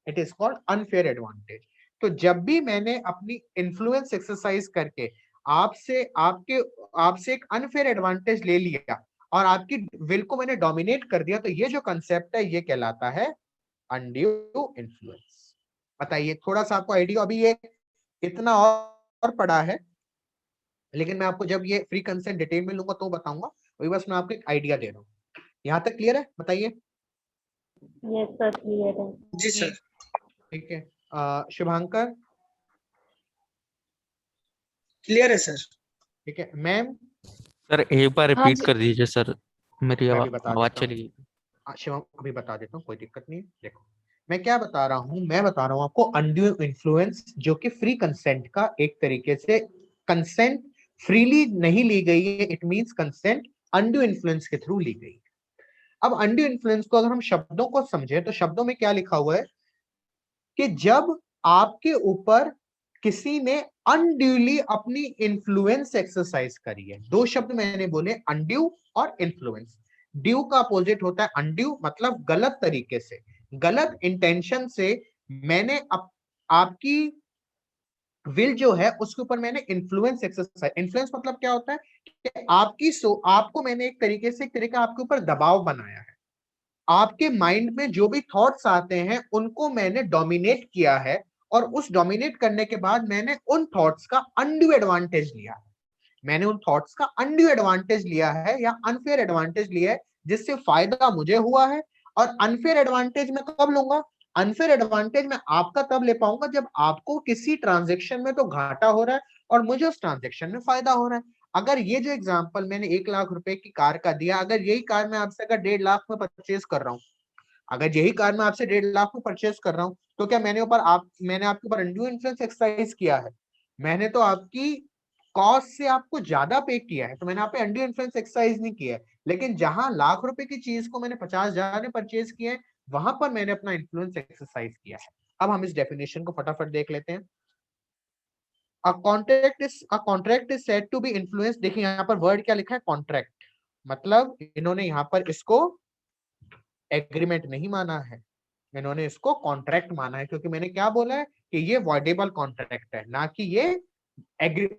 it is called unfair advantage. तो जब भी मैंने अपनी इन्फ्लुएंस एक्सरसाइज करके आपसे एक अनफेयर एडवांटेज ले लिया और आपकी विल को मैंने डोमिनेट कर दिया, तो ये जो कंसेप्ट है ये कहलाता है अनड्यू इन्फ्लुएंस। बताइए, थोड़ा सा आपको आइडिया, अभी ये इतना और पढ़ा है, लेकिन मैं आपको जब ये फ्री कंसेंट डिटेल में लूंगा तो बताऊंगा, अभी बस मैं आपको एक आइडिया दे रहा हूँ। यहाँ तक क्लियर है? बताइए। यस सर क्लियर है। जी सर। ठीक है, शुभांकर क्लियर है सर। ठीक है, मैम सर एक बार हाँ रिपीट जी। कर दीजिए सर, मेरी मैं भी बता आवाज देता चली गई। हूँ, शिवम अभी बता देता हूँ, कोई दिक्कत नहीं है। देखो मैं क्या बता रहा हूँ, मैं बता रहा हूँ आपको अनड्यू इन्फ्लुएंस, जो कि फ्री कंसेंट का एक तरीके से, कंसेंट फ्रीली नहीं ली गई है, it means consent undue influence के थ्रू ली गई। अब अनड्यू इन्फ्लुएंस को अगर हम शब्दों को समझे तो शब्दों में क्या लिखा हुआ है कि जब आपके ऊपर किसी ने अनड्यूली अपनी इन्फ्लुएंस एक्सरसाइज करी है। दो शब्द मैंने बोले, अनड्यू और इन्फ्लुएंस। ड्यू का अपोजिट होता है अनड्यू, मतलब गलत तरीके से, गलत इंटेंशन से मैंने आपकी विल जो है उसके ऊपर मैंने इन्फ्लुएंस एक्सरसाइज। इन्फ्लुएंस मतलब क्या होता है कि आपको मैंने एक तरीके से, एक तरीका आपके ऊपर दबाव बनाया है, आपके माइंड में जो भी थॉट्स आते हैं उनको मैंने डोमिनेट किया है, और उस डोमिनेट करने के बाद मैंने उन थॉट्स का अनड्यू एडवांटेज लिया है। मैंने उन थॉट्स का अनड्यू एडवांटेज लिया है या अनफेयर एडवांटेज लिया है, जिससे फायदा मुझे हुआ है। और अनफेयर एडवांटेज मैं कब लूंगा, अनफेयर एडवांटेज मैं आपका तब ले पाऊंगा जब आपको किसी ट्रांजेक्शन में तो घाटा हो रहा है और मुझे उस ट्रांजेक्शन में फायदा हो रहा है। अगर ये जो एग्जांपल मैंने 1 लाख रुपए की कार का दिया, अगर यही कार मैं आपसे अगर 1.5 लाख में परचेज कर रहा हूँ, अगर यही कार मैं आपसे 1.5 लाख में परचेज कर रहा हूँ, तो क्या मैंने आपके ऊपर अनड्यू इन्फ्लुएंस एक्सरसाइज किया है? मैंने तो आपकी कॉस्ट से आपको ज्यादा पे किया है, तो मैंने आप पे अनड्यू इन्फ्लुएंस एक्सरसाइज नहीं किया है। लेकिन जहां 1 लाख रुपए की चीज को मैंने 50,000 में परचेज किया है, वहां पर मैंने अपना इन्फ्लुएंस एक्सरसाइज किया है। अब हम इस डेफिनेशन को फटाफट देख लेते हैं। A contract is said to be influenced। देखिए यहाँ पर वर्ड क्या लिखा है, कॉन्ट्रैक्ट, मतलब इन्होंने यहाँ पर इसको एग्रीमेंट नहीं माना है, इन्होंने इसको कॉन्ट्रैक्ट माना है, क्योंकि मैंने क्या बोला है कि ये वॉइडेबल कॉन्ट्रैक्ट है, ना कि ये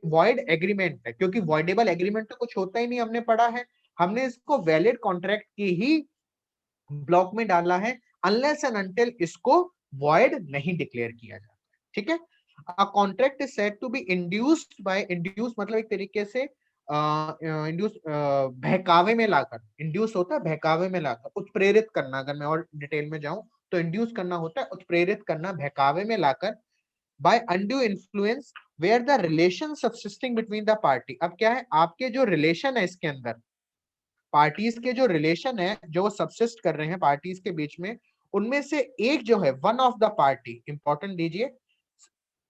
वॉइड एग्रीमेंट है, क्योंकि वॉइडेबल एग्रीमेंट तो कुछ होता ही नहीं, हमने पढ़ा है। हमने इसको वैलिड कॉन्ट्रैक्ट की ही ब्लॉक में डाला है, अनलेस एंड अनटिल इसको वॉइड नहीं डिक्लेयर किया जाता। ठीक है, a contract is said to be induced by, induce मतलब एक तरीके से इंड्यूस, बहकावे में लाकर, इंड्यूस होता है बहकावे में लाकर, उत्प्रेरित करना, अगर मैं और डिटेल में जाऊं तो इंड्यूस करना होता है उत्प्रेरित करना, बहकावे में लाकर, by undue influence where the relation subsisting between the party. अब क्या है, आपके जो रिलेशन है इसके अंदर, पार्टीज के जो रिलेशन है जो वो सब्सिस्ट कर रहे हैं पार्टीज के बीच में, उनमें से एक जो है, one of the party, important दीजिए,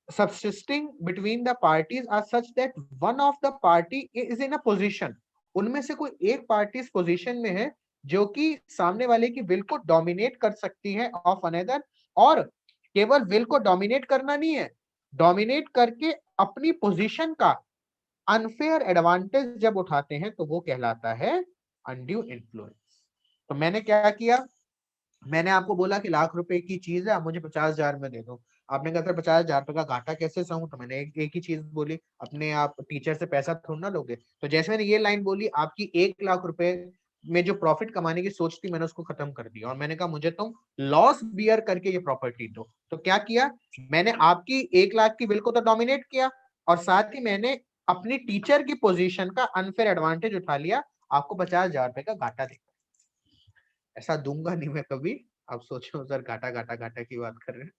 subsisting between the parties are such that one of the party is in a position, उनमें से कोई एक पार्टी इस पोजीशन में है जो कि सामने वाले की विल को डोमिनेट कर सकती है ऑफ अनदर, और केवल विल को डोमिनेट करना नहीं है, डोमिनेट करके अपनी पोजीशन का अनफेयर एडवांटेज जब उठाते हैं तो वो कहलाता है अनड्यू इन्फ्लुएंस। तो मैंने क्या किया, मैंने आपको बोला कि 1 लाख रुपए की चीज है, आप मुझे 50,000 में दे दो। आपने कहा सर 50,000 का घाटा कैसे सहूं, तो मैंने एक ही चीज बोली, अपने आप टीचर से पैसा थोड़ा ना लोगे। तो जैसे मैंने ये लाइन बोली, आपकी 1 लाख रुपए में जो प्रॉफिट कमाने की सोच थी मैंने उसको खत्म कर दिया, और मैंने कहा मुझे तुम लॉस बियर करके ये प्रॉपर्टी दो। तो क्या किया मैंने, आपकी 1 लाख की बिल को तो डोमिनेट किया, और साथ ही मैंने अपनी टीचर की पोजीशन का अनफेयर एडवांटेज उठा लिया, आपको 50,000 रुपए का घाटा दे। ऐसा दूंगा नहीं मैं कभी, आप सोचो सर घाटा घाटा घाटा की बात कर रहे हैं,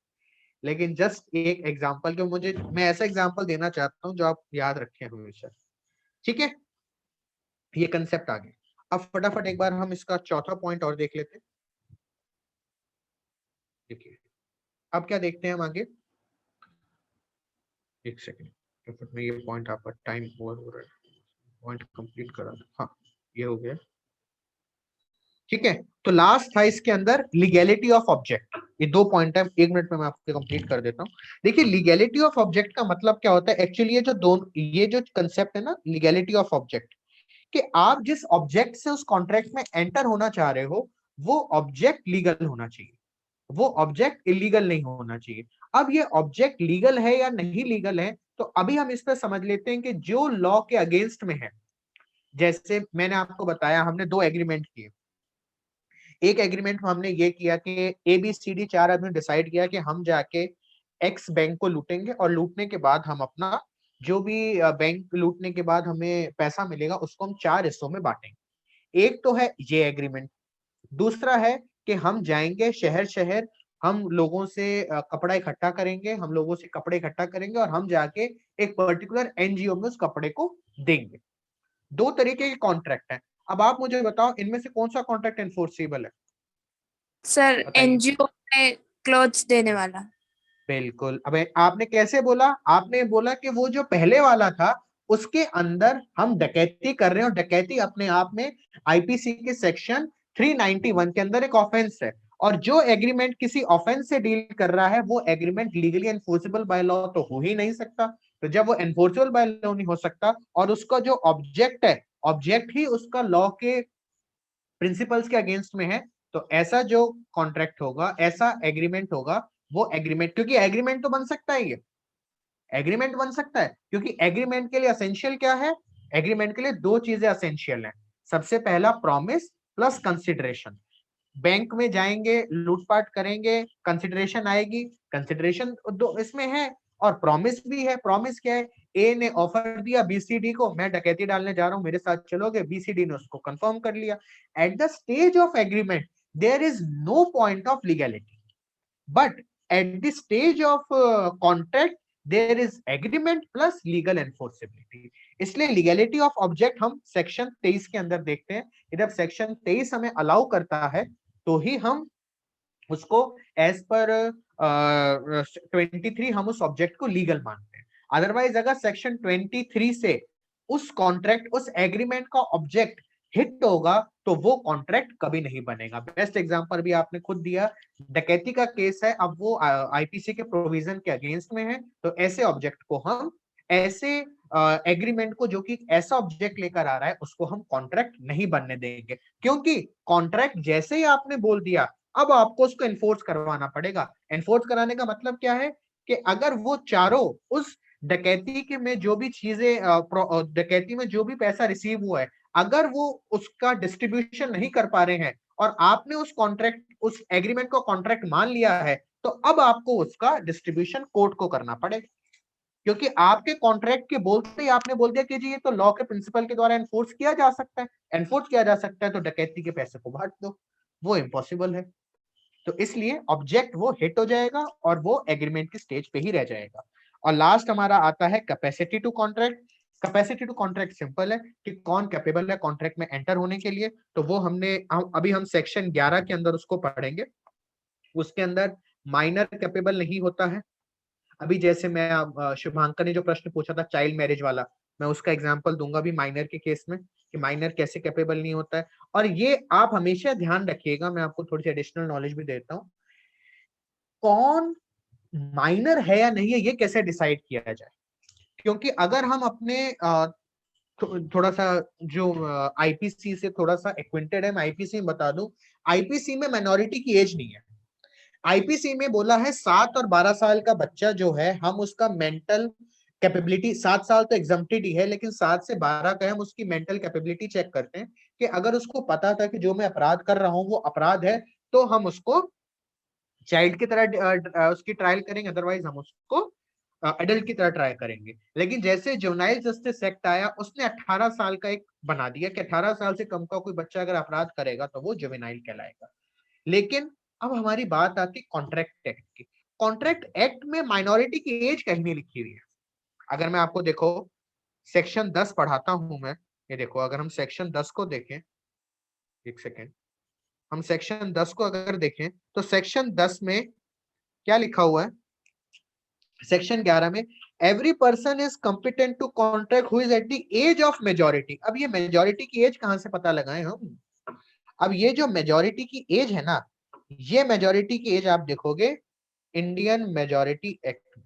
लेकिन जस्ट एक एग्जांपल के मुझे, मैं ऐसा एग्जांपल देना चाहता हूं जो आप याद रखें हमेशा। ठीक है, ये कंसेप्ट आ गया। अब फटाफट एक बार हम इसका चौथा पॉइंट और देख लेते हैं। देखिए अब क्या देखते हैं हम आगे, एक सेकेंड, फटाफट में ये पॉइंट आपका टाइम ओवर हो रहा है, पॉइंट कंप्लीट करा था, हाँ ये हो गया। ठीक है, तो लास्ट था इसके अंदर लीगैलिटी ऑफ ऑब्जेक्ट। ये 2 पॉइंट है, 1 मिनट में मैं आपको कंप्लीट कर देता हूँ। देखिए लीगैलिटी ऑफ ऑब्जेक्ट का मतलब क्या होता है एक्चुअली, ये जो कंसेप्ट है ना लीगैलिटी ऑफ ऑब्जेक्ट, कि आप जिस ऑब्जेक्ट से उस कॉन्ट्रैक्ट में एंटर होना चाह रहे हो वो ऑब्जेक्ट लीगल होना चाहिए, वो ऑब्जेक्ट इलीगल नहीं होना चाहिए। अब ये ऑब्जेक्ट लीगल है या नहीं लीगल है, तो अभी हम इस पर समझ लेते हैं कि जो लॉ के अगेंस्ट में है। जैसे मैंने आपको बताया हमने 2 एग्रीमेंट किए। एक एग्रीमेंट में हमने ये किया कि ABCD 4 आदमी डिसाइड किया कि हम जाके एक्स बैंक को लूटेंगे, और लूटने के बाद हम अपना जो भी बैंक लूटने के बाद हमें पैसा मिलेगा उसको हम 4 हिस्सों में बांटेंगे। एक तो है ये एग्रीमेंट। दूसरा है कि हम जाएंगे शहर शहर, हम लोगों से कपड़ा इकट्ठा करेंगे, हम लोगों से कपड़े इकट्ठा करेंगे और हम जाके एक पर्टिकुलर NGO में उस कपड़े को देंगे। 2 तरीके के कॉन्ट्रैक्ट हैं। अब आप मुझे बताओ इनमें से कौन सा कॉन्ट्रैक्ट एनफोर्सेबल है? सर बताइए। एनजीओ में क्लोथ्स देने वाला। बिल्कुल। अब आपने कैसे बोला, आपने बोला कि वो जो पहले वाला था उसके अंदर हम डकैती कर रहे हैं, और डकैती अपने आप में IPC के सेक्शन 391 के अंदर एक ऑफेंस है, और जो एग्रीमेंट किसी ऑफेंस से डील कर रहा है वो agreement legally enforceable by law तो हो ही नहीं सकता। तो जब वो एनफोर्सेबल बाय लॉ नहीं हो सकता और उसका जो ऑब्जेक्ट है, ऑब्जेक्ट ही उसका लॉ के प्रिंसिपल्स के अगेंस्ट में है, तो ऐसा जो कॉन्ट्रैक्ट होगा, ऐसा एग्रीमेंट होगा, वो एग्रीमेंट, क्योंकि एग्रीमेंट तो बन सकता है, ये एग्रीमेंट बन सकता है, क्योंकि एग्रीमेंट के लिए असेंशियल क्या है, एग्रीमेंट के लिए 2 चीजें असेंशियल हैं। सबसे पहला प्रॉमिस प्लस कंसिडरेशन। बैंक में जाएंगे, लूटपाट करेंगे, कंसिडरेशन आएगी, कंसिडरेशन दो इसमें है, और प्रॉमिस भी है। प्रॉमिस क्या है, ए ने ऑफर दिया BCD को, मैं डकैती डालने जा रहा हूं, मेरे साथ चलोगे, BCD ने उसको कंफर्म कर लिया। At the stage of agreement there is no point of legality, but at the stage of contract there is agreement plus legal enforceability. इसलिए लीगैलिटी ऑफ ऑब्जेक्ट हम सेक्शन 23 के अंदर देखते हैं। जब सेक्शन 23 हमें अलाउ करता है तो ही हम उसको एज पर 23 हम उस ऑब्जेक्ट को लीगल मानते हैं। अदरवाइज अगर सेक्शन 23 से उस कॉन्ट्रैक्ट, उस एग्रीमेंट का ऑब्जेक्ट हिट होगा तो वो कॉन्ट्रैक्ट कभी नहीं बनेगा। बेस्ट एग्जांपल भी आपने खुद दिया, डकैती का केस है, अब वो IPC के प्रोविजन के अगेंस्ट में है, तो ऐसे ऑब्जेक्ट को हम, ऐसे एग्रीमेंट को जो कि ऐसा ऑब्जेक्ट लेकर आ रहा है उसको हम कॉन्ट्रैक्ट नहीं बनने देंगे, क्योंकि कॉन्ट्रैक्ट जैसे ही आपने बोल दिया अब आपको उसको एनफोर्स करवाना पड़ेगा। एनफोर्स कराने का मतलब क्या है कि अगर वो चारों उस डकैती के में जो भी चीजें, डकैती में जो भी पैसा रिसीव हुआ है, अगर वो उसका डिस्ट्रीब्यूशन नहीं कर पा रहे हैं और आपने उस कॉन्ट्रैक्ट, उस एग्रीमेंट को कॉन्ट्रैक्ट मान लिया है, तो अब आपको उसका डिस्ट्रीब्यूशन कोर्ट को करना पड़ेगा, क्योंकि आपके कॉन्ट्रैक्ट के बोलते ही आपने बोल दिया कि जी ये तो लॉ के प्रिंसिपल के द्वारा एनफोर्स किया जा सकता है, एनफोर्स किया जा सकता है, तो डकैती के पैसे को बांट दो, वो इम्पॉसिबल है। तो इसलिए ऑब्जेक्ट वो हिट हो जाएगा और वो एग्रीमेंट की स्टेज पे ही रह जाएगा। और लास्ट हमारा आता है capacity to contract. Capacity to contract simple है कि कौन कैपेबल है कॉन्ट्रैक्ट में एंटर होने के लिए, तो वो अभी हम सेक्शन 11 के अंदर उसको पढ़ेंगे। उसके अंदर माइनर कैपेबल नहीं होता है। अभी जैसे मैं शुभांकर ने जो प्रश्न पूछा था चाइल्ड मैरिज वाला, मैं उसका एग्जांपल दूंगा भी माइनर के केस में कि माइनर कैसे कैपेबल नहीं होता है। और ये आप हमेशा ध्यान रखिएगा, मैं आपको थोड़ी सी एडिशनल नॉलेज भी देता हूँ, कौन माइनर है या नहीं है ये कैसे डिसाइड किया जाए, क्योंकि अगर हम अपने थोड़ा सा जो IPC से थोड़ा सा एक्विंटेड है, मैं IPC में बता दूं, IPC में माइनॉरिटी की एज नहीं है। आईपीसी में बोला है 7 और 12 साल का बच्चा जो है हम उसका मेंटल कैपेबिलिटी, 7 साल तो एग्जम्प्टेड ही है, लेकिन 7 से 12 का हम उसकी मेंटल कैपेबिलिटी चेक करते हैं कि अगर उसको पता था कि जो मैं अपराध कर रहा हूं वो अपराध है, तो हम उसको चाइल्ड की तरह उसकी ट्रायल करेंगे, अदरवाइज हम उसको एडल्ट की तरह ट्राई करेंगे। लेकिन जैसे जुवेनाइल जस्टिस एक्ट आया, उसने 18 साल का एक बना दिया कि 18 साल से कम का कोई बच्चा अगर अपराध करेगा तो वो जुवेनाइल कहलाएगा। लेकिन अब हमारी बात आती है कॉन्ट्रैक्ट एक्ट की। कॉन्ट्रैक्ट एक्ट में माइनॉरिटी की एज कहीं नहीं लिखी हुई है। अगर मैं आपको देखो सेक्शन 10 पढ़ाता हूं मैं, ये देखो अगर हम सेक्शन 10 को देखें, एक सेकेंड, हम सेक्शन 10 को अगर देखें तो सेक्शन 10 में क्या लिखा हुआ है, सेक्शन 11 में every person is competent to contract who is at the age of majority. अब ये मेजोरिटी की एज कहां से पता लगाएं हम? अब ये जो मेजोरिटी की एज है ना, ये मेजोरिटी की एज आप देखोगे इंडियन मेजोरिटी एक्ट में।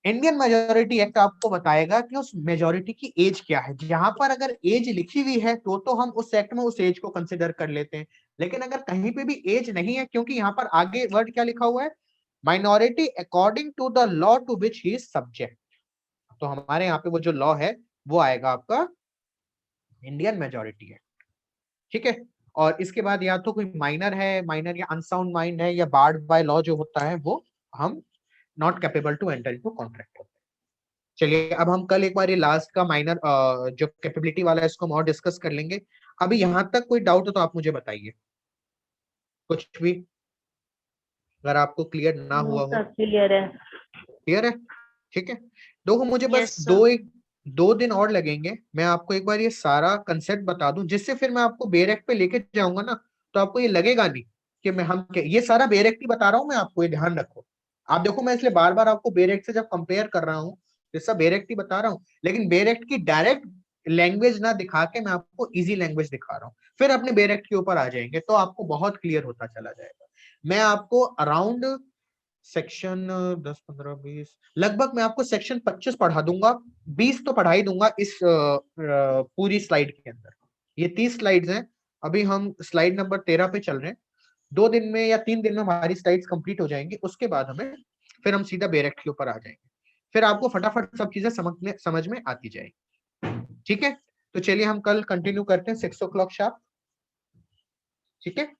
इंडियन मेजोरिटी एक्ट आपको बताएगा कि उस मेजोरिटी की एज क्या है। जहां पर अगर एज लिखी हुई है तो हम उस एक्ट में उस एज को कंसिडर कर लेते हैं, लेकिन अगर कहीं पे भी एज नहीं है, क्योंकि यहाँ पर आगे वर्ड क्या लिखा हुआ है, minority according to the law to which he is subject, तो हमारे यहाँ पे वो जो लॉ है वो आएगा आपका इंडियन मेजोरिटी एक्ट। ठीक है, और इसके बाद या तो कोई माइनर है, माइनर या अनसाउंड माइंड है, या बार्ड बाय लॉ जो होता है वो हम not capable to enter into contract होते हैं। चलिए अब हम कल एक बार ये लास्ट का माइनर जो कैपेबिलिटी वाला है इसको हम और डिस्कस कर लेंगे। अभी यहां तक कोई डाउट हो तो आप मुझे बताइए, कुछ भी अगर आपको क्लियर ना हुआ हो। क्लियर है। क्लियर है, ठीक है। देखो मुझे बस Yes, sir. दो दिन और लगेंगे, मैं आपको एक बार ये सारा कंसेप्ट बता दूं, जिससे फिर मैं आपको बेयर एक्ट पे लेके जाऊंगा ना, तो आपको ये लगेगा नहीं कि ये सारा बेयर एक्ट ही बता रहा हूं मैं आपको, ये ध्यान रखो। आप देखो मैं इसलिए बार बार आपको बेयर एक्ट से जब कंपेयर कर रहा हूँ, ये सब बेयर एक्ट ही बता रहा हूँ, लेकिन बेयर एक्ट की डायरेक्ट लैंग्वेज ना दिखा के मैं आपको इजी लैंग्वेज दिखा रहा हूँ। फिर अपने बेयर एक्ट के ऊपर आ जाएंगे तो आपको बहुत क्लियर होता चला जाएगा। मैं आपको अराउंड सेक्शन 10, 15, 20 लगभग मैं आपको सेक्शन 25 पढ़ा दूंगा, 20 तो पढ़ा ही दूंगा इस पूरी स्लाइड के अंदर। ये 30 स्लाइड्स हैं, अभी हम स्लाइड नंबर 13 पे चल रहे हैं। 2 दिन में या 3 दिन में हमारी स्लाइड्स कंप्लीट हो जाएंगी, उसके बाद हमें फिर हम सीधा बेयर एक्ट के ऊपर आ जाएंगे, फिर आपको फटाफट सब चीजें समझ में आती जाएगी। ठीक है, तो चलिए हम कल कंटिन्यू करते हैं 6 o'clock शार्प। ठीक है।